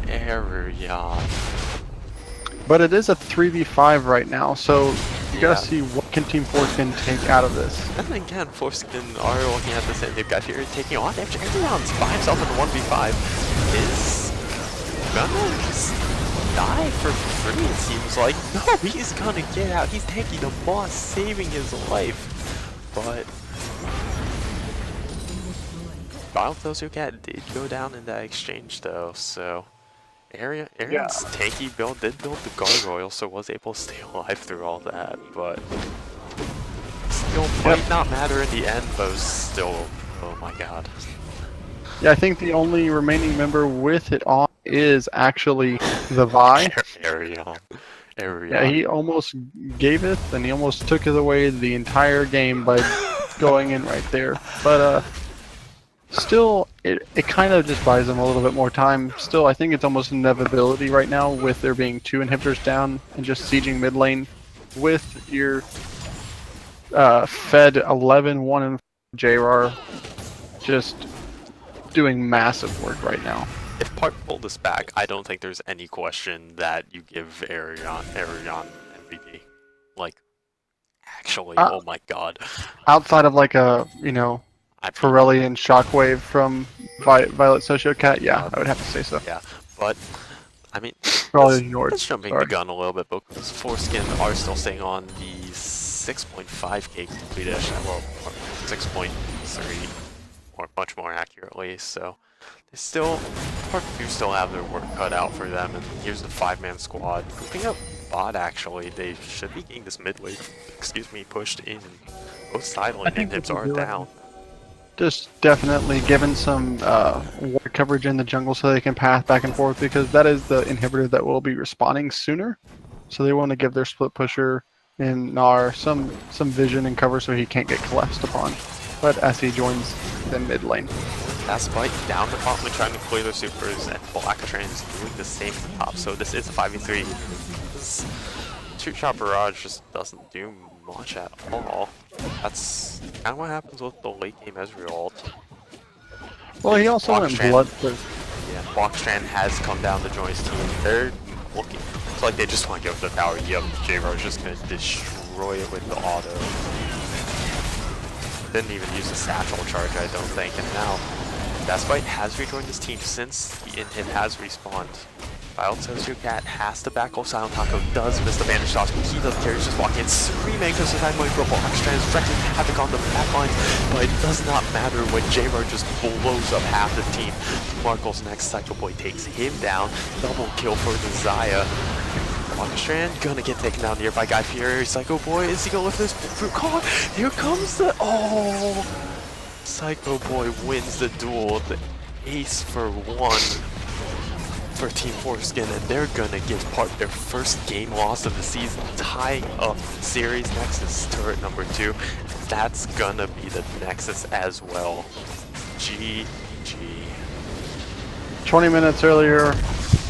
Arion. But it is a 3v5 right now, so you gotta see what can Team Foreskin take out of this. And again, Foreskin are looking at the same. They've got Fury taking on damage. Arion's by himself in the 1v5 is gonna just die for free, it seems like. No, he's gonna get out. He's taking the boss, saving his life. But Biososuke did go down in that exchange though, so Arion's tanky build did build the gargoyle, so was able to stay alive through all that, but still might not matter in the end, but still, oh my god. Yeah, I think the only remaining member with it on is actually the Vi. Arion. Yeah, he almost gave it, and he almost took it away the entire game by going in right there. But still, it kind of just buys him a little bit more time. Still, I think it's almost an inevitability right now with there being 2 inhibitors down and just sieging mid lane with your fed 11-1 and JR just doing massive work right now. If PARP pulled this back, I don't think there's any question that you give Arion MVP. Like, actually, oh my god. Outside of like a, you know, Pirelli and Shockwave from Violet Sociocat, yeah, I would have to say so. Yeah, but, I mean, let's jumping the gun a little bit, because Foreskin are still staying on the 6.5k complete-ish, well, 6.3, or much more accurately, so they still, PARP do still have their work cut out for them, and here's the 5-man squad. Grouping up bot, actually, they should be getting this mid wave, pushed in. Both side lane inhibs are down. Just definitely giving some ward coverage in the jungle so they can path back and forth, because that is the inhibitor that will be respawning sooner. So they want to give their split pusher in Gnar some vision and cover so he can't get collapsed upon. But as he joins the mid lane. That Spike down the bottom trying to clear their supers, and Black Train is doing the same at the top. So this is a 5v3. This 2-shot barrage just doesn't do much at all. That's kind of what happens with the late game Ezreal ult. Well, he also went blood. Yeah, Blockstrand has come down to join his team. They're looking. It's like they just want to go for the power. Yep, J-Ro's just going to destroy it with the auto. Didn't even use the satchel charge, I don't think. And now, Despite has rejoined his team since the inhib has respawned. Wild Sociocat has to back off. Silent Taco does miss the bandage shots, but he doesn't care. He's just walking in. 3 main because the time going for Blockstrand is wrecking havoc on the back lines, but it does not matter when J-Bar just blows up half the team. Markle's next Psycho Boy takes him down. Double kill for the Xayah. Blockstrand gonna get taken down here by Guy Fieri. Psycho Boy, is he gonna lift this fruit car? Here comes the Psycho Boy wins the duel. The ace for 1 for Team Foreskin, and they're gonna give PARP their first game loss of the season, tying up series Nexus turret number 2. That's gonna be the Nexus as well. GG. 20 minutes earlier.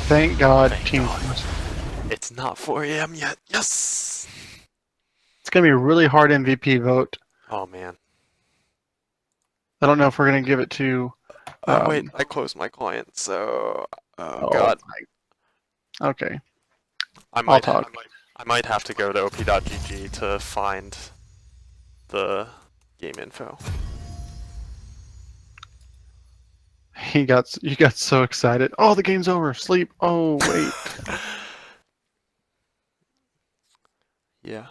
Thank God, Team Foreskin. It's not 4 AM yet. Yes! It's gonna be a really hard MVP vote. Oh man. I don't know if we're gonna give it to. Wait, I closed my client, so. Oh God. Okay. I might have to go to op.gg to find the game. game info. You got so excited. Oh, the game's over. Sleep. Oh, wait. Yeah.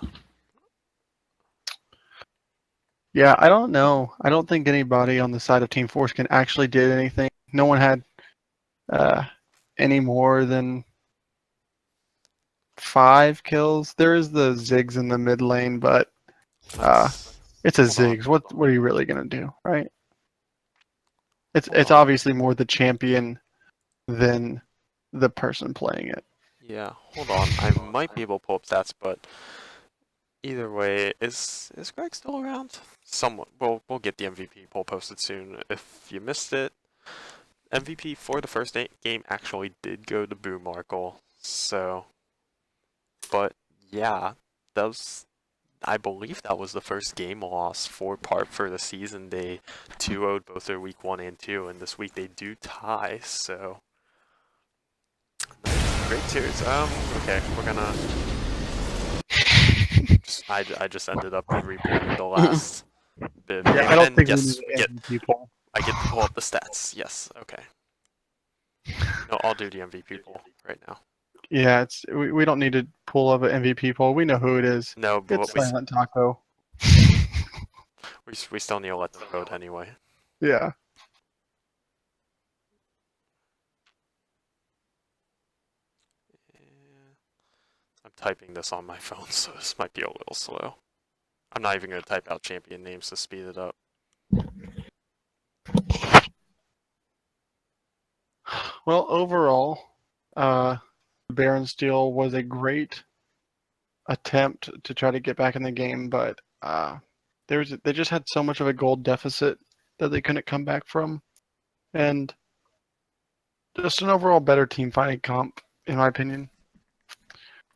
Yeah, I don't know. I don't think anybody on the side of Team Force can actually did anything. No one had any more than 5 kills. There is the Ziggs in the mid lane, but Let's it's a hold on. Ziggs. What are you really gonna do, right? It's Hold on. obviously more the champion than the person playing it. Yeah, hold on. I might be able to pull up stats, but either way, is Greg still around? Somewhat. We'll get the MVP poll posted soon. If you missed it, MVP for the first game actually did go to Boo Markle. So, but yeah, that was. I believe that was the first game loss for PARP for the season. They 2-0'd both their week 1 and 2, and this week they do tie. So. Great tears. Okay, we're gonna. I just ended up reporting the last bit of the game. I don't And think yes, we need MVP poll. I get to pull up the stats. Yes, okay. No, I'll do the MVP poll right now. Yeah, we don't need to pull up an MVP poll. We know who it is. No, but It's Silent Taco. we still need to let them vote anyway. Yeah. I'm typing this on my phone, so this might be a little slow. I'm not even going to type out champion names to speed it up. Well, overall, Baron Steel was a great attempt to try to get back in the game, but they just had so much of a gold deficit that they couldn't come back from, and just an overall better team fighting comp, in my opinion.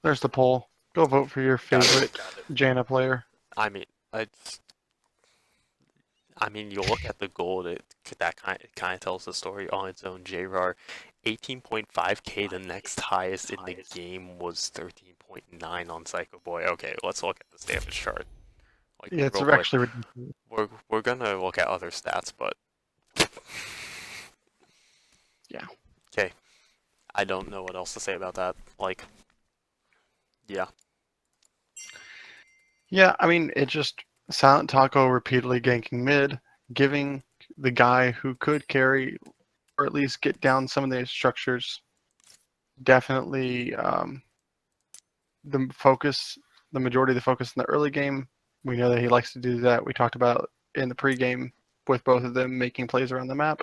There's the poll. Go vote for your favorite Janna player. I mean, you look at the gold, that kind of tells the story on its own. JRAR, 18.5k. The next highest in the game was 13.9 on Psycho Boy. Okay, let's look at this damage chart. Like, Yeah, it's real quick. actually ridiculous. We're gonna look at other stats, but Yeah. Okay, I don't know what else to say about that. Like, yeah. Yeah, I mean, it just Silent Taco repeatedly ganking mid, giving the guy who could carry or at least get down some of the structures definitely the focus, the majority of the focus in the early game. We know that he likes to do that. We talked about in the pregame with both of them making plays around the map.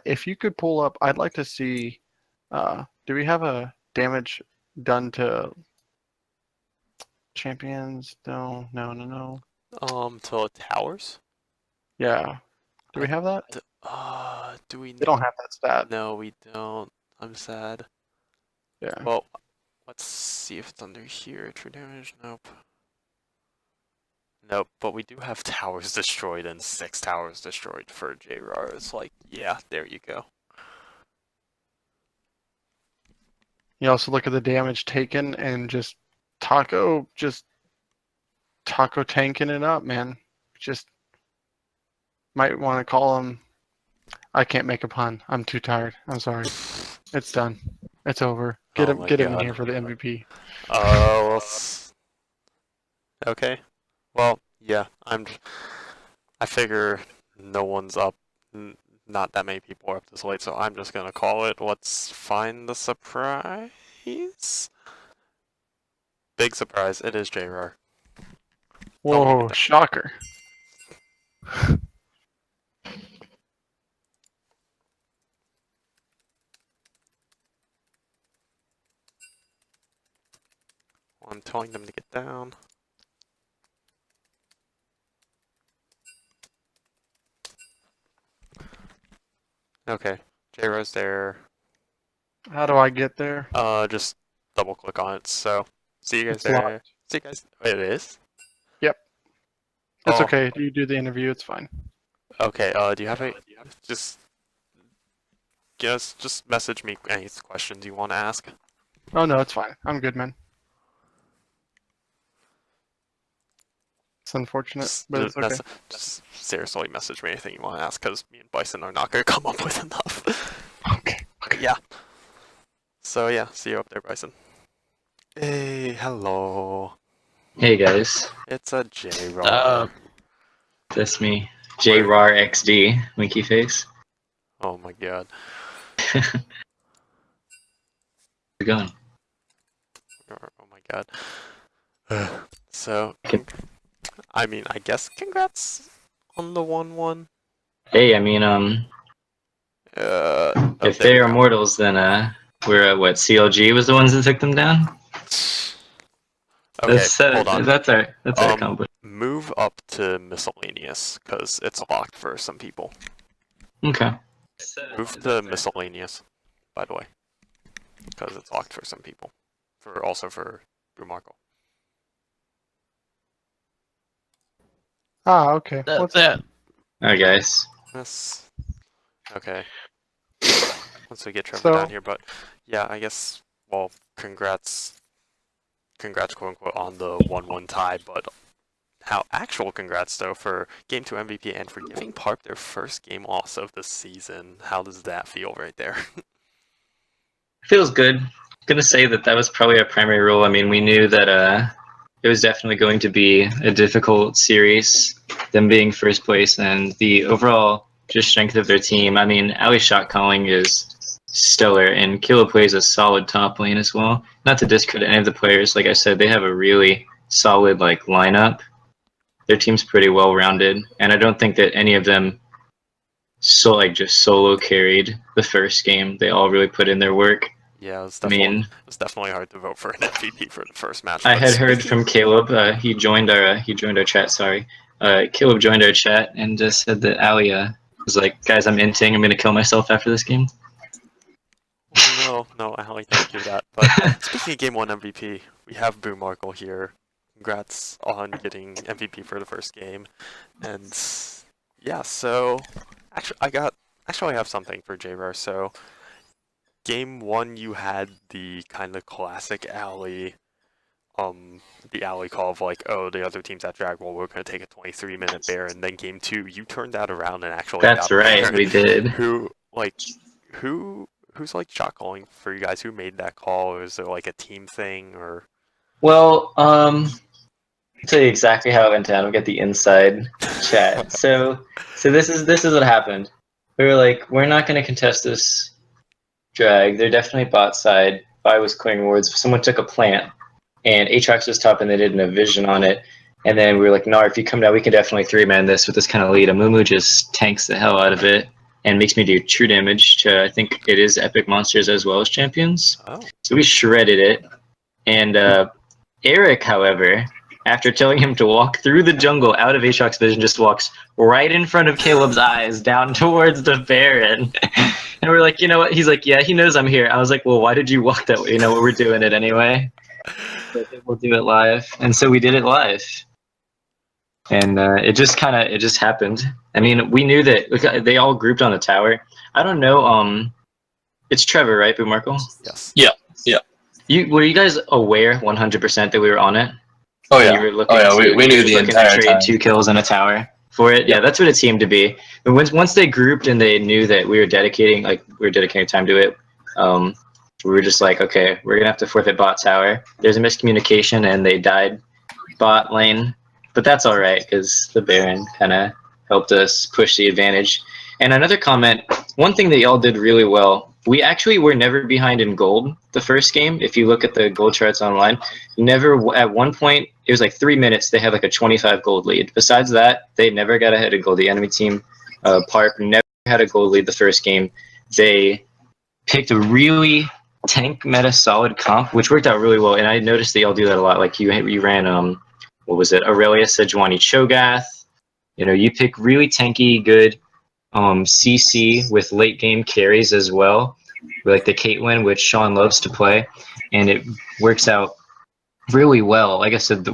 If you could pull up, I'd like to see. Do we have a damage done to champions? No. To towers? Yeah. Do we have that? Do we? They don't have that stat. No, we don't. I'm sad. Yeah. Well, let's see if it's under here. True damage? Nope. Nope, but we do have towers destroyed and 6 towers destroyed for JRAR. It's like, yeah, there you go. You also look at the damage taken and just Taco tanking it up, man. Just might want to call him. I can't make a pun. I'm too tired. I'm sorry. It's done. It's over. Get him in here for the MVP. Oh, okay. Well, yeah, I figure no one's up. Not that many people are up this late, so I'm just gonna call it. Let's find the surprise. Big surprise. It is JRAR. Whoa, shocker. I'm telling them to get down. Okay, JRAR's there. How do I get there? Just double click on it. So, see you guys It's there. locked. See you guys. It is? Yep. It's Oh. okay. You do the interview. It's fine. Okay, do you have a, just message me any questions you want to ask. Oh no, it's fine. I'm good, man. It's unfortunate, Just, but it's okay. just seriously message me anything you want to ask, because me and Bison are not going to come up with enough. Okay. Yeah. So yeah, see you up there, Bison. Hey, hello. Hey guys, It's a J-Roar. that's me. JRAR XD, Winky Face. Oh my god. How's it going? Oh my god. So, I mean, I guess congrats on the 1-1. Hey, I mean, Oh, if there they we are go. mortals, then we're at what? CLG was the ones that took them down. Okay, hold on. That's our accomplishment. Move up to miscellaneous, because it's locked for some people. Okay. Move to miscellaneous, by the way, because it's locked for some people. Also for Brumarkle. Ah, okay. What's That Alright, guys. Yes. Okay. Once we get Trevor So- down here, but yeah, I guess, well, congrats quote unquote on the 1-1 tie, but actual congrats though for Game 2 MVP and for giving PARP their first game loss of the season. How does that feel right there? Feels good. Gonna say that was probably our primary role. I mean, we knew that it was definitely going to be a difficult series, them being first place, and the overall just strength of their team. I mean, Ali's shot calling is stellar, and Kilo plays a solid top lane as well. Not to discredit any of the players, like I said, they have a really solid lineup. Their team's pretty well rounded, and I don't think that any of them just solo carried the first game. They all really put in their work. Yeah, it was definitely hard to vote for an MVP for the first match. I but had heard speaking- from Caleb. He joined our chat. Sorry, Caleb joined our chat and just said that Ali was like, "Guys, I'm inting. I'm gonna kill myself after this game." Oh, no, Ali, thank you for that. But speaking of Game 1 MVP, we have Brumarkle here. Congrats on getting MVP for the first game. And yeah, so actually I have something for JRAR. So Game 1 you had the kind of classic Ali the alley call of like, oh, the other team's at drag, well, we're going to take a 23-minute bear, and then Game 2, you turned that around and actually That's got right, Baron. we did. Who's like shot calling for you guys? Who made that call? Or is there like a team thing or? Well, I'll tell you exactly how it went down. We'll get the inside chat. So this is what happened. We were like, we're not going to contest this drag. They're definitely bot side. I was clearing wards. Someone took a plant, and Aatrox was top, and they did a vision on it. And then we were like, Nar, if you come down, we can definitely 3-man this with this kind of lead. Amumu just tanks the hell out of it and makes me do true damage to, I think it is epic monsters as well as champions. Oh. So we shredded it. And Eric, however, after telling him to walk through the jungle out of Aatrox's vision, just walks right in front of Caleb's eyes down towards the Baron. And we're like, you know what? He's like, yeah, he knows I'm here. I was like, well, why did you walk that way? You know what? We're doing it anyway. We'll do it live. And so we did it live. And it just happened. I mean, we knew that they all grouped on the tower. I don't know. It's Trevor, right, Brumarkle? Yes. Yeah. Were you guys aware 100% that we were on it? Oh And yeah. you were looking We knew the looking entire to trade time. 2 kills in a tower for it. Yeah, that's what it seemed to be. But once they grouped and they knew that we were dedicating time to it, we were just like, okay, we're gonna have to forfeit bot tower. There's a miscommunication and they died bot lane, but that's all right because the Baron kind of helped us push the advantage. And another comment, one thing that y'all did really well, we actually were never behind in gold the first game. If you look at the gold charts online, never at one point, it was like 3 minutes, they had like a 25 gold lead. Besides that, they never got ahead of gold. The enemy team, PARP, never had a gold lead the first game. They picked a really tank meta solid comp, which worked out really well. And I noticed that y'all do that a lot. Like you ran, what was it? Aurelia, Sejuani, Cho'Gath. You know, you pick really tanky, good CC with late game carries as well, like the Caitlyn, which Sean loves to play, and it works out really well. Like I said,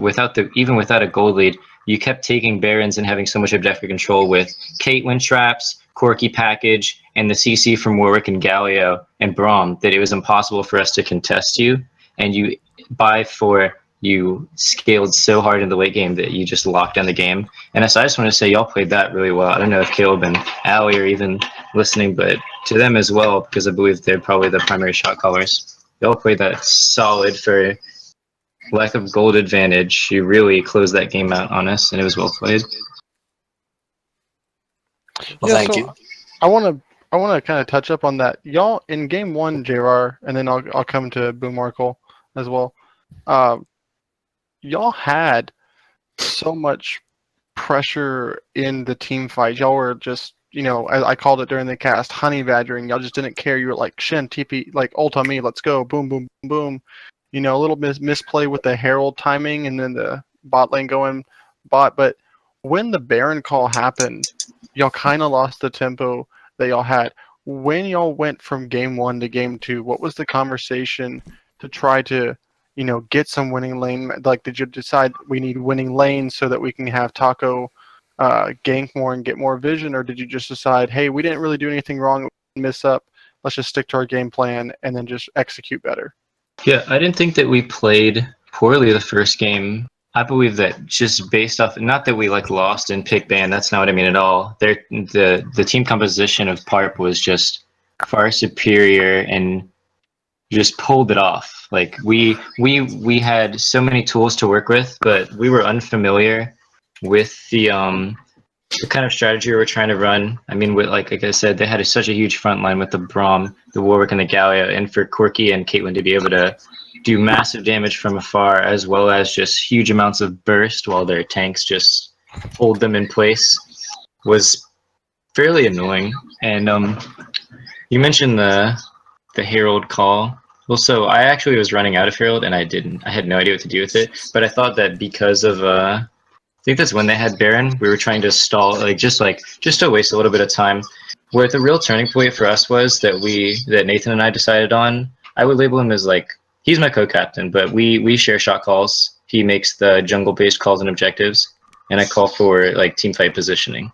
even without a gold lead, you kept taking Barons and having so much objective control with Caitlyn traps, Corki package, and the CC from Warwick and Galio and Braum that it was impossible for us to contest you, and you buy for you scaled so hard in the late game that you just locked down the game. And so I just want to say y'all played that really well. I don't know if Caleb and Allie are even listening, but to them as well, because I believe they're probably the primary shot callers. Y'all played that solid for lack of gold advantage. You really closed that game out on us, and it was well played. Well, thank you. I want to kind of touch up on that. Y'all in game one, JR, and then I'll come to Boom Markle as well. Y'all had so much pressure in the team fight. Y'all were just, I called it during the cast, honey badgering. Y'all just didn't care. You were like, Shen, TP, like ult on me, let's go, boom, boom, boom. A little misplay with the Herald timing and then the bot lane going bot. But when the Baron call happened, y'all kind of lost the tempo that y'all had. When y'all went from game one to game two, what was the conversation to try to, get some winning lane? Like, did you decide we need winning lanes so that we can have Taco gank more and get more vision? Or did you just decide, hey, we didn't really do anything wrong, miss up, let's just stick to our game plan and then just execute better? Yeah, I didn't think that we played poorly the first game. I believe that just based off, not that we lost and picked ban, that's not what I mean at all. The team composition of PARP was just far superior and just pulled it off. Like we had so many tools to work with, but we were unfamiliar with the kind of strategy we were trying to run. I mean, like I said, they had such a huge front line with the Braum, the Warwick, and the Gallia, and for Corki and Caitlyn to be able to do massive damage from afar, as well as just huge amounts of burst while their tanks just hold them in place, was fairly annoying. And you mentioned the Herald call. Well, so I actually was running out of Herald, and I had no idea what to do with it. But I thought that because of I think that's when they had Baron, we were trying to stall, just to waste a little bit of time. Where the real turning point for us was that Nathan and I decided on. I would label him as he's my co-captain, but we share shot calls. He makes the jungle-based calls and objectives, and I call for team fight positioning.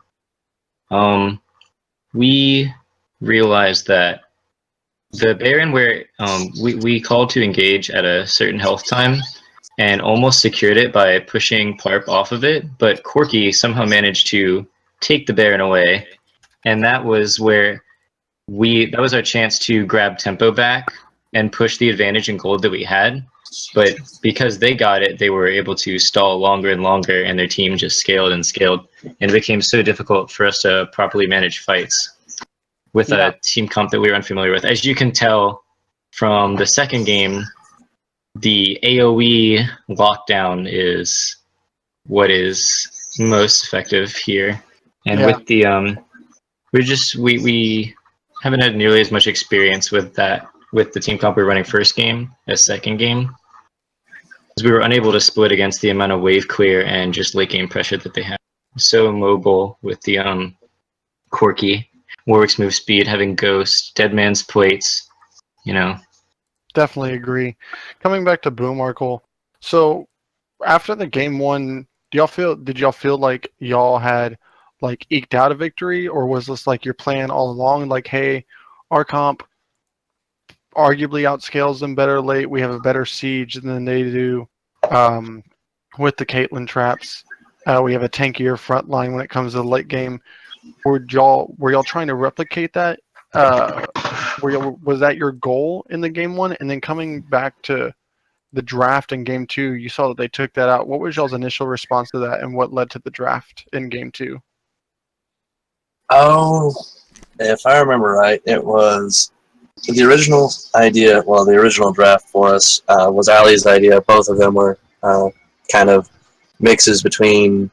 We realized that the Baron, where we called to engage at a certain health time and almost secured it by pushing PARP off of it, but Corki somehow managed to take the Baron away, and that was where that was our chance to grab tempo back and push the advantage in gold that we had. But because they got it, they were able to stall longer and longer, and their team just scaled and scaled, and it became so difficult for us to properly manage fights with a team comp that we were unfamiliar with. As you can tell from the second game, the AoE lockdown is what is most effective here. And with the we haven't had nearly as much experience with that with the team comp we were running first game as second game, because we were unable to split against the amount of wave clear and just late game pressure that they have. So mobile with the Corki, Warwick's move speed, having Ghost, Deadman's plates, Definitely agree. Coming back to Boom Markle, so after the game one, did y'all feel like y'all had eked out a victory, or was this your plan all along? Hey, our comp arguably outscales them better late. We have a better siege than they do with the Caitlyn traps. We have a tankier front line when it comes to the late game. Were y'all trying to replicate that? Was that your goal in the game one? And then coming back to the draft in game two, you saw that they took that out. What was y'all's initial response to that, and what led to the draft in game two? Oh, if I remember right, it was the original idea. Well, the original draft for us was Ali's idea. Both of them were kind of mixes between.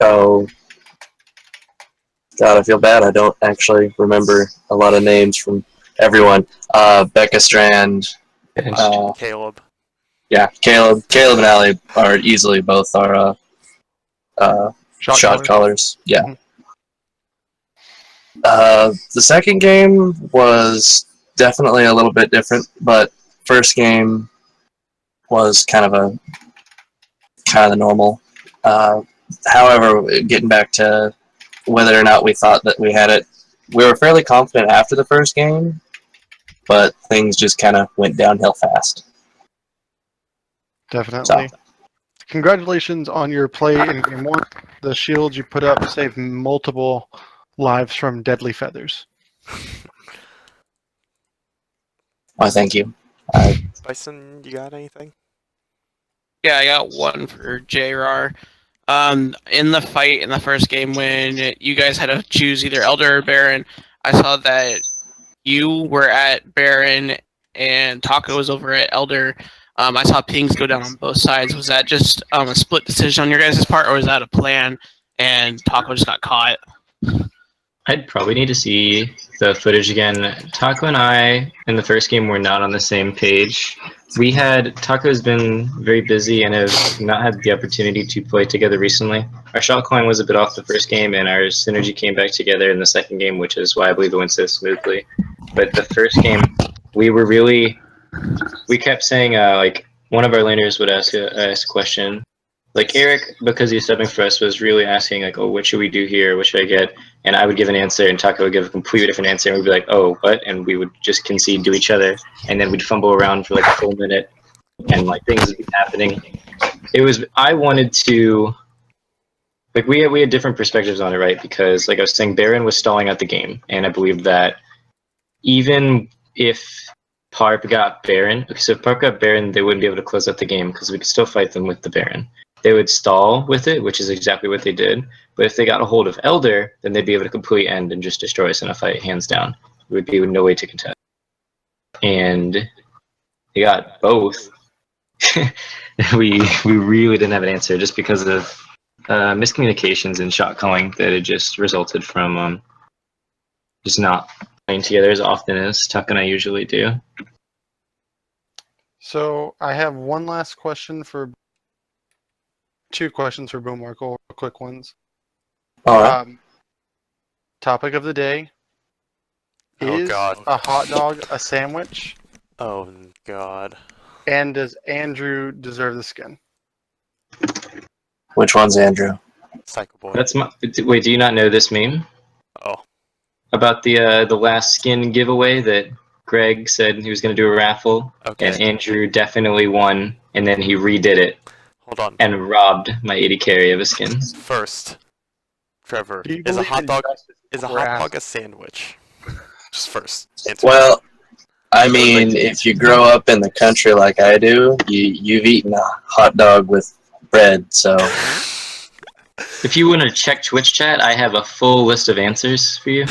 Oh, God, I feel bad. I don't actually remember a lot of names from everyone. Becca Strand, Caleb. Yeah, Caleb and Ali are easily both our shot callers. Yeah. Mm-hmm. The second game was definitely a little bit different, but first game was kind of the normal. However, getting back to whether or not we thought that we had it, we were fairly confident after the first game, but things just kind of went downhill fast. Definitely. Congratulations on your play in Game 1. The shield you put up saved multiple lives from deadly feathers. Why, thank you. Bison, you got anything? Yeah, I got one for JR. In the fight in the first game when you guys had to choose either Elder or Baron, I saw that you were at Baron and Taco was over at Elder. I saw pings go down on both sides. Was that just a split decision on your guys' part, or was that a plan and Taco just got caught? I'd probably need to see the footage again. Taco and I, in the first game, were not on the same page. Taco's been very busy and has not had the opportunity to play together recently. Our shot calling was a bit off the first game, and our synergy came back together in the second game, which is why I believe it went so smoothly. But the first game, we kept saying, like, one of our laners would ask a question. Like, Eric, because he's subbing for us, was really asking, like, oh, what should we do here? What should I get? And I would give an answer, and Taco would give a completely different answer, and we'd be like, oh, what? And we would just concede to each other, and then we'd fumble around for, like, a full minute, and, like, things would be happening. I wanted to, like, we had different perspectives on it, right? Because, like I was saying, Baron was stalling out the game, and I believed that even if PARP got Baron, so if PARP got Baron, they wouldn't be able to close out the game, because we could still fight them with the Baron. They would stall with it, which is exactly what they did. But if they got a hold of Elder, then they'd be able to completely end and just destroy us in a fight, hands down. There would be no way to contest. And they got both. we really didn't have an answer just because of miscommunications and shot calling that had just resulted from just not playing together as often as Tuck and I usually do. So I have one last question two questions for Boom Markle, quick ones. All right. Topic of the day. Oh, Is God. a hot dog a sandwich? Oh, God. And does Andrew deserve the skin? Which one's Andrew? Psycho Boy. Wait, do you not know this meme? Oh. About the last skin giveaway that Greg said he was going to do a raffle, Okay. and Andrew definitely won, and then he redid it Hold on. and robbed my 80 carry of a skin. First, Trevor, Do you is a believe hot in dog justice is a before hot dog asking? a sandwich? Just first. Answer. Well, I mean, if you grow up in the country like I do, you've eaten a hot dog with bread, so If you want to check Twitch chat, I have a full list of answers for you.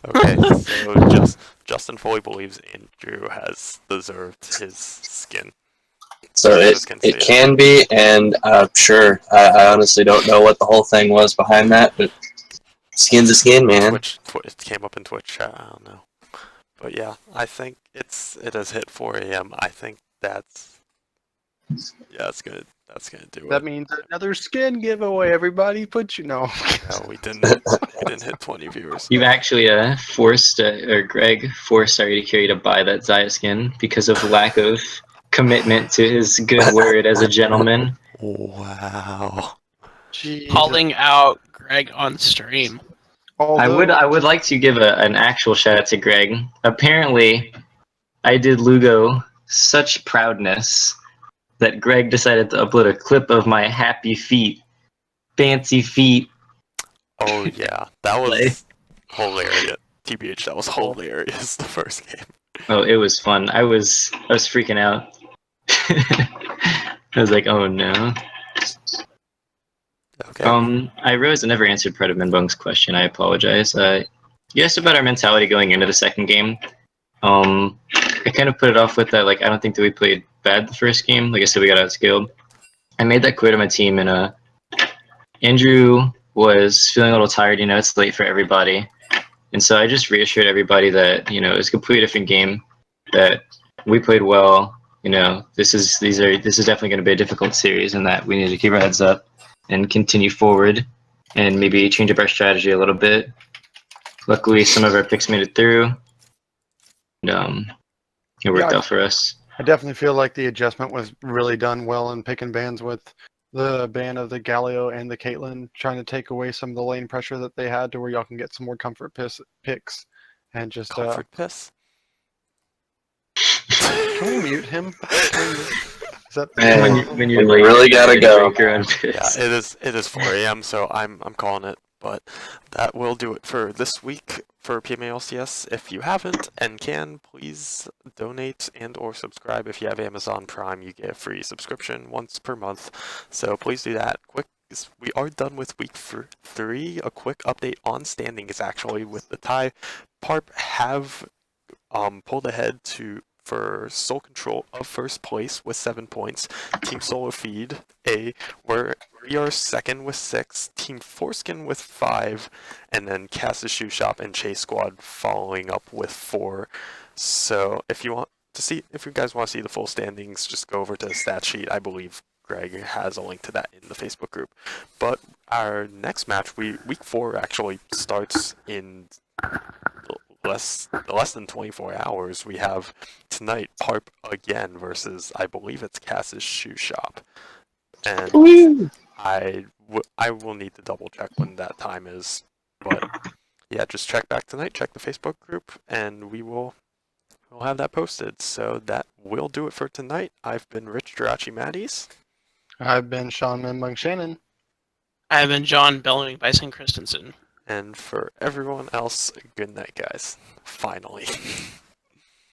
Okay, so Justin fully believes Andrew has deserved his skin. so it can be, and sure, I honestly don't know what the whole thing was behind that, but skin's a skin, man. It came up in Twitch chat. I don't know, but yeah, I think it has hit 4 a.m. I think that's gonna do That it. means another skin giveaway. Everybody, no. No, we didn't hit 20 viewers. You've actually Greg forced our 80 carry to buy that Zaya skin because of lack of commitment to his good word as a gentleman. Wow. Jesus. Calling out Greg on stream. I would like to give an actual shout out to Greg. Apparently, I did Lugo such proudness that Greg decided to upload a clip of my happy feet, fancy feet. Oh yeah, that was hilarious. TBH, that was hilarious. The first game. Oh, it was fun. I was freaking out. I was like, oh no. Okay. I realized I never answered Pred of Minbung's question. I apologize. You asked about our mentality going into the second game. I kind of put it off with that, like, I don't think that we played bad the first game. Like I said, we got outskilled. I made that clear to my team, and Andrew was feeling a little tired. You know, it's late for everybody. And so I just reassured everybody that, you know, it was a completely different game, that we played well. You know, this is definitely going to be a difficult series, and that we need to keep our heads up and continue forward and maybe change up our strategy a little bit. Luckily, some of our picks made it through. And it worked out for us. I definitely feel like the adjustment was really done well in picking bans with the ban of the Galio and the Caitlyn, trying to take away some of the lane pressure that they had to where y'all can get some more comfort picks and just Comfort piss. Can we mute him? Can we mute? Is that Man, when you're we late, really gotta you go. break your own Yeah, piss. it is 4 a.m. So I'm calling it. But that will do it for this week for PMA LCS. If you haven't and can, please donate and or subscribe. If you have Amazon Prime, you get a free subscription once per month. So please do that. Quick, we are done with week 3. A quick update on standings actually with the tie. PARP have pulled ahead for sole control of first place with 7 points. Team Solar Feed we are second with 6. Team Foreskin with 5, and then Cass's Shoe Shop and Chase Squad following up with 4. So if you guys want to see the full standings, just go over to the stat sheet. I believe Greg has a link to that in the Facebook group. But our next match, week 4 actually starts in less than 24 hours. We have tonight PARP again versus, I believe it's Cass's Shoe Shop, and Woo! I will need to double check when that time is. But yeah, just check back tonight. Check the Facebook group, and we'll have that posted. So that will do it for tonight. I've been Rich Jirachi Matties, I've been Sean Minbung Shannon. I've been John Bellamy Bison Christensen. and for everyone else, good night, guys. Finally.